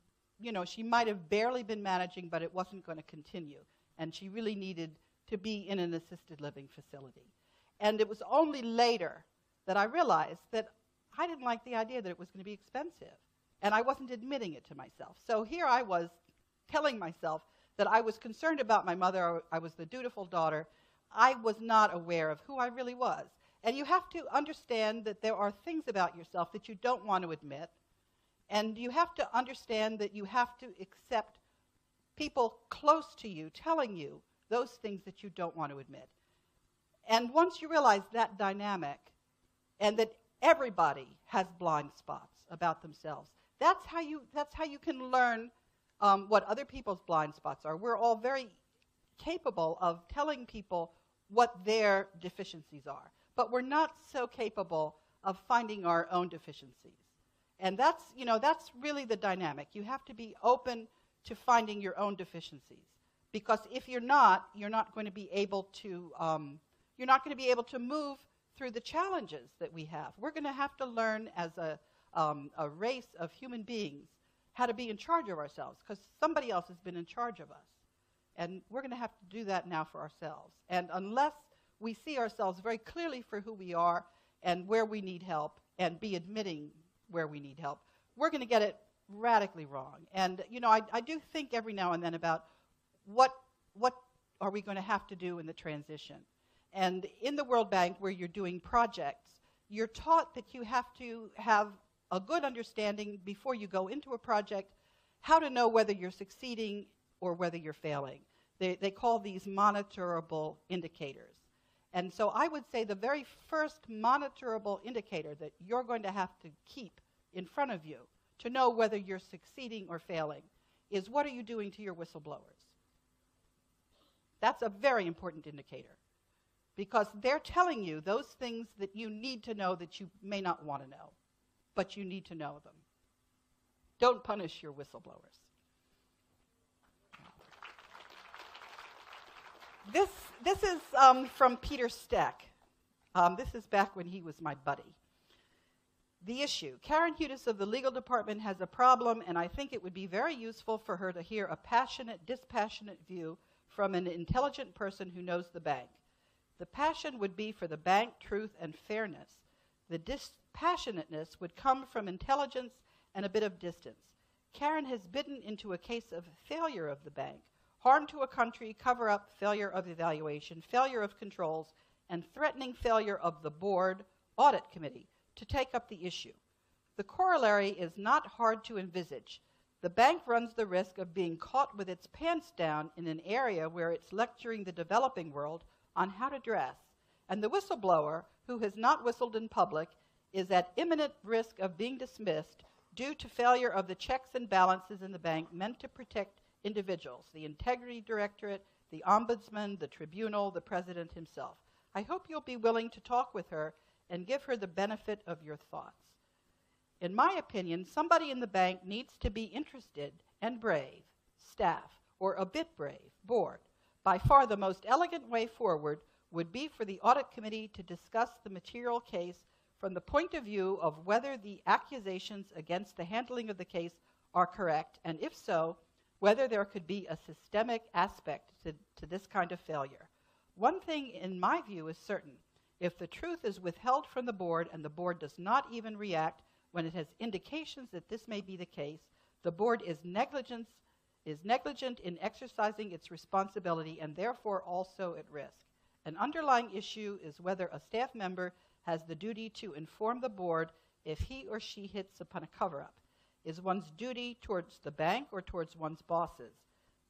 might have barely been managing, but it wasn't going to continue. And she really needed to be in an assisted living facility. And it was only later that I realized that I didn't like the idea that it was going to be expensive. And I wasn't admitting it to myself. So here I was telling myself that I was concerned about my mother. I was the dutiful daughter. I was not aware of who I really was. And you have to understand that there are things about yourself that you don't want to admit. And you have to understand that you have to accept people close to you telling you those things that you don't want to admit. And once you realize that dynamic, and that everybody has blind spots about themselves, that's how you can learn what other people's blind spots are. We're all very capable of telling people what their deficiencies are, but we're not so capable of finding our own deficiencies. And that's really the dynamic. You have to be open to finding your own deficiencies, because if you're not going to be able to move through the challenges that we have. We're going to have to learn as a race of human beings how to be in charge of ourselves, because somebody else has been in charge of us. And we're going to have to do that now for ourselves. And unless we see ourselves very clearly for who we are and where we need help, and be admitting where we need help, we're going to get it radically wrong. And, I do think every now and then about what are we going to have to do in the transition. And in the World Bank, where you're doing projects, you're taught that you have to have a good understanding before you go into a project, how to know whether you're succeeding or whether you're failing. They call these monitorable indicators. And so I would say the very first monitorable indicator that you're going to have to keep in front of you to know whether you're succeeding or failing is, what are you doing to your whistleblowers? That's a very important indicator, because they're telling you those things that you need to know that you may not want to know, but you need to know them. Don't punish your whistleblowers. This is from Peter Steck. This is back when he was my buddy. The issue. Karen Hudes of the legal department has a problem, and I think it would be very useful for her to hear a passionate, dispassionate view from an intelligent person who knows the bank. The passion would be for the bank, truth, and fairness. The dispassionateness would come from intelligence and a bit of distance. Karen has bitten into a case of failure of the bank, harm to a country, cover-up, failure of evaluation, failure of controls, and threatening failure of the board audit committee. to take up the issue. The corollary is not hard to envisage. The bank runs the risk of being caught with its pants down in an area where it's lecturing the developing world on how to dress, and the whistleblower, who has not whistled in public, is at imminent risk of being dismissed due to failure of the checks and balances in the bank meant to protect individuals, the Integrity Directorate, the Ombudsman, the Tribunal, the President himself. I hope you'll be willing to talk with her and give her the benefit of your thoughts. In my opinion, somebody in the bank needs to be interested and brave, staff, or a bit brave, board. By far the most elegant way forward would be for the Audit Committee to discuss the material case from the point of view of whether the accusations against the handling of the case are correct, and if so, whether there could be a systemic aspect to this kind of failure. One thing in my view is certain. If the truth is withheld from the board and the board does not even react when it has indications that this may be the case, the board is negligent in exercising its responsibility and therefore also at risk. An underlying issue is whether a staff member has the duty to inform the board if he or she hits upon a cover-up. Is one's duty towards the bank or towards one's bosses?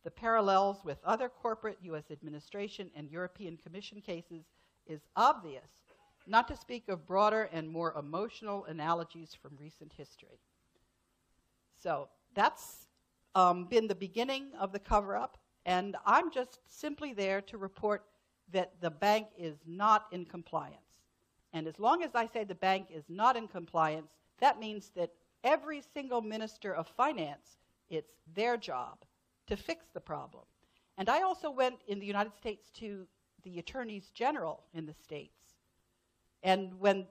The parallels with other corporate U.S. administration and European Commission cases is obvious, not to speak of broader and more emotional analogies from recent history. So that's been the beginning of the cover-up, and I'm just simply there to report that the bank is not in compliance. And as long as I say the bank is not in compliance, that means that every single minister of finance, it's their job to fix the problem. And I also went in the United States to the attorneys general in the states. And when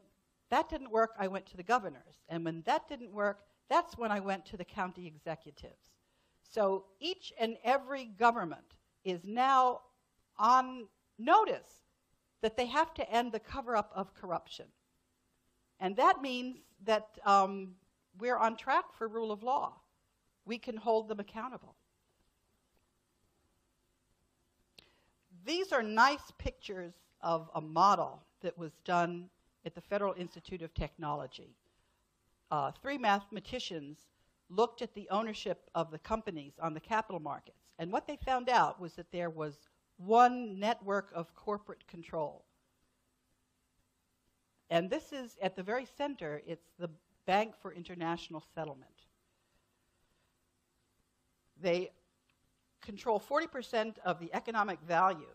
that didn't work, I went to the governors. And when that didn't work, that's when I went to the county executives. So each and every government is now on notice that they have to end the cover-up of corruption. And that means that we're on track for rule of law. We can hold them accountable. These are nice pictures of a model that was done at the Federal Institute of Technology. 3 mathematicians looked at the ownership of the companies on the capital markets, and what they found out was that there was one network of corporate control. And this is, at the very center, it's the Bank for International Settlement. They control 40% of the economic value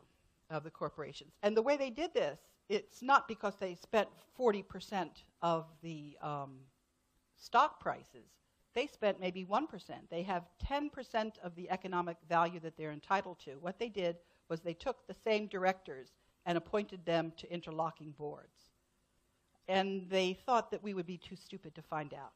of the corporations. And the way they did this, it's not because they spent 40% of the stock prices. They spent maybe 1%. They have 10% of the economic value that they're entitled to. What they did was they took the same directors and appointed them to interlocking boards. And they thought that we would be too stupid to find out.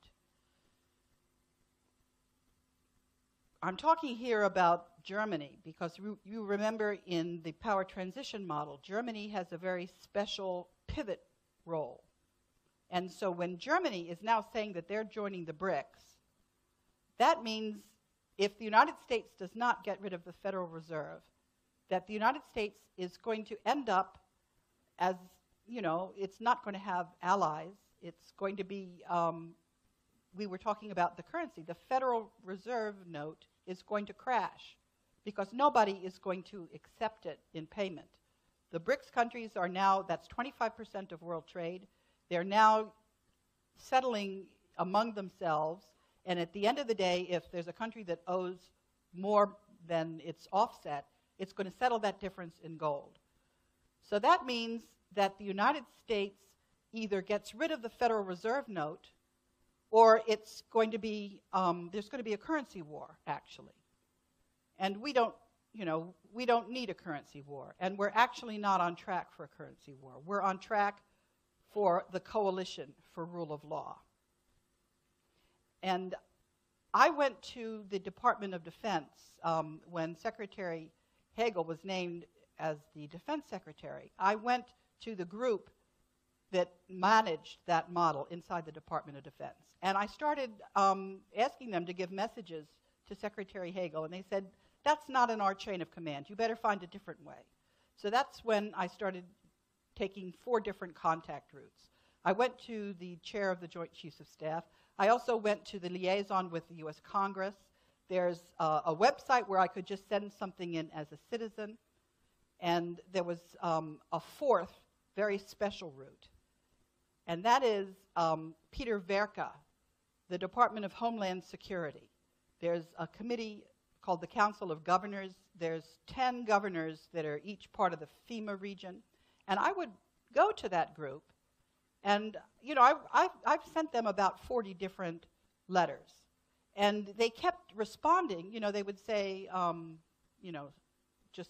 I'm talking here about Germany because you remember in the power transition model, Germany has a very special pivot role. And so when Germany is now saying that they're joining the BRICS, that means if the United States does not get rid of the Federal Reserve, that the United States is going to end up as, you know, it's not going to have allies. It's going to be, we were talking about the currency. The Federal Reserve note is going to crash because nobody is going to accept it in payment. The BRICS countries are now, that's 25% of world trade. They're now settling among themselves, and at the end of the day, if there's a country that owes more than its offset, it's going to settle that difference in gold. So that means that the United States either gets rid of the Federal Reserve note, or it's going to be, there's going to be a currency war, actually. And we don't need a currency war. And we're actually not on track for a currency war. We're on track for the coalition for rule of law. And I went to the Department of Defense when Secretary Hagel was named as the Defense Secretary. I went to the group that managed that model inside the Department of Defense. And I started asking them to give messages to Secretary Hagel, and they said, that's not in our chain of command. You better find a different way. So that's when I started taking 4 different contact routes. I went to the chair of the Joint Chiefs of Staff. I also went to the liaison with the U.S. Congress. There's a website where I could just send something in as a citizen. And there was a fourth very special route. And that is Peter Verka, the Department of Homeland Security. There's a committee called the Council of Governors. There's 10 governors that are each part of the FEMA region. And I would go to that group. And, you know, I've sent them about 40 different letters. And they kept responding. You know, they would say, you know, just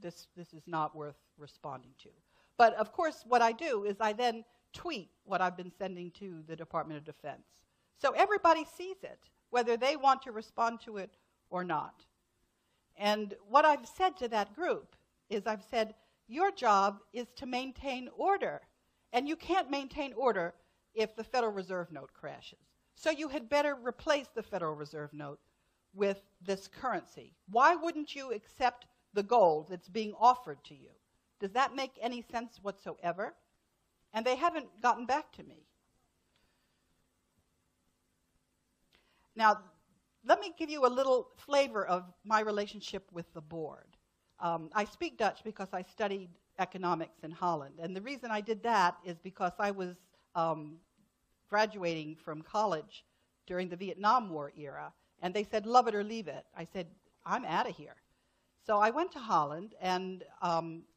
this is not worth responding to. But, of course, what I do is I then tweet what I've been sending to the Department of Defense. So everybody sees it, whether they want to respond to it or not. And what I've said to that group is I've said, your job is to maintain order. And you can't maintain order if the Federal Reserve note crashes. So you had better replace the Federal Reserve note with this currency. Why wouldn't you accept the gold that's being offered to you? Does that make any sense whatsoever? And they haven't gotten back to me. Now, let me give you a little flavor of my relationship with the board. I speak Dutch because I studied economics in Holland. And the reason I did that is because I was graduating from college during the Vietnam War era. And they said, love it or leave it. I said, I'm out of here. So I went to Holland, and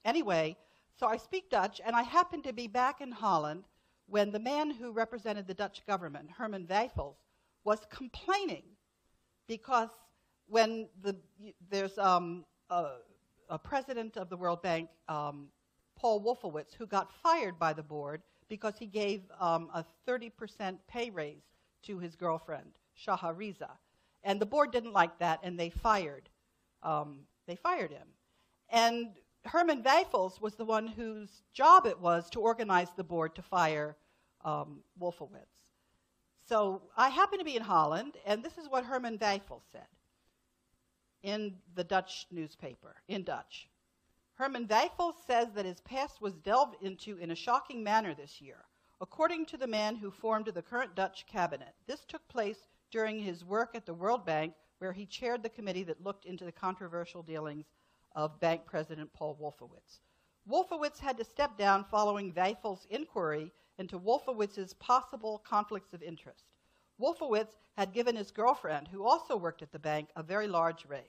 anyway, so I speak Dutch, and I happened to be back in Holland when the man who represented the Dutch government, Herman Wijfels, was complaining because when there's a president of the World Bank, Paul Wolfowitz, who got fired by the board because he gave a 30% pay raise to his girlfriend, Shahariza. And the board didn't like that, and they fired him. And Herman Wijfels was the one whose job it was to organize the board to fire Wolfowitz. So I happened to be in Holland, and this is what Herman Wijfels said in the Dutch newspaper, in Dutch. Herman Wijfels says that his past was delved into in a shocking manner this year. According to the man who formed the current Dutch cabinet, this took place during his work at the World Bank, where he chaired the committee that looked into the controversial dealings of bank president Paul Wolfowitz. Wolfowitz had to step down following Wijfels' inquiry into Wolfowitz's possible conflicts of interest. Wolfowitz had given his girlfriend, who also worked at the bank, a very large raise.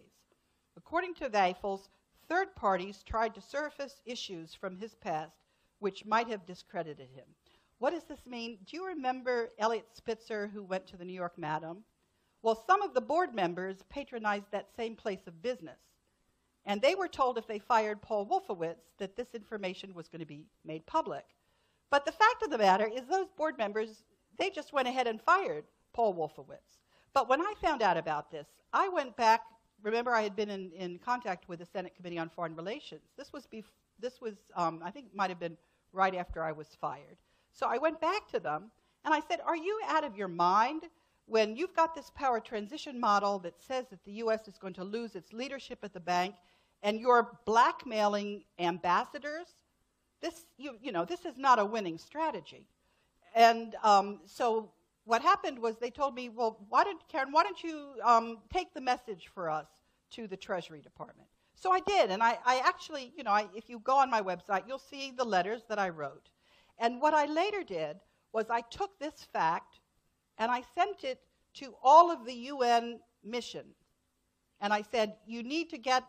According to Wijfels, third parties tried to surface issues from his past which might have discredited him. What does this mean? Do you remember Elliot Spitzer, who went to the New York Madam? Well, some of the board members patronized that same place of business. And they were told if they fired Paul Wolfowitz that this information was going to be made public. But the fact of the matter is those board members, they just went ahead and fired Paul Wolfowitz. But when I found out about this, I went back. Remember, I had been in contact with the Senate Committee on Foreign Relations. This was I think, might have been right after I was fired. So I went back to them, and I said, are you out of your mind when you've got this power transition model that says that the U.S. is going to lose its leadership at the bank, and you're blackmailing ambassadors? This is not a winning strategy. And so what happened was they told me, well, Karen, why don't you take the message for us to the Treasury Department? So I did, and I actually, if you go on my website, you'll see the letters that I wrote. And what I later did was I took this fact and I sent it to all of the UN missions. And I said, you need to get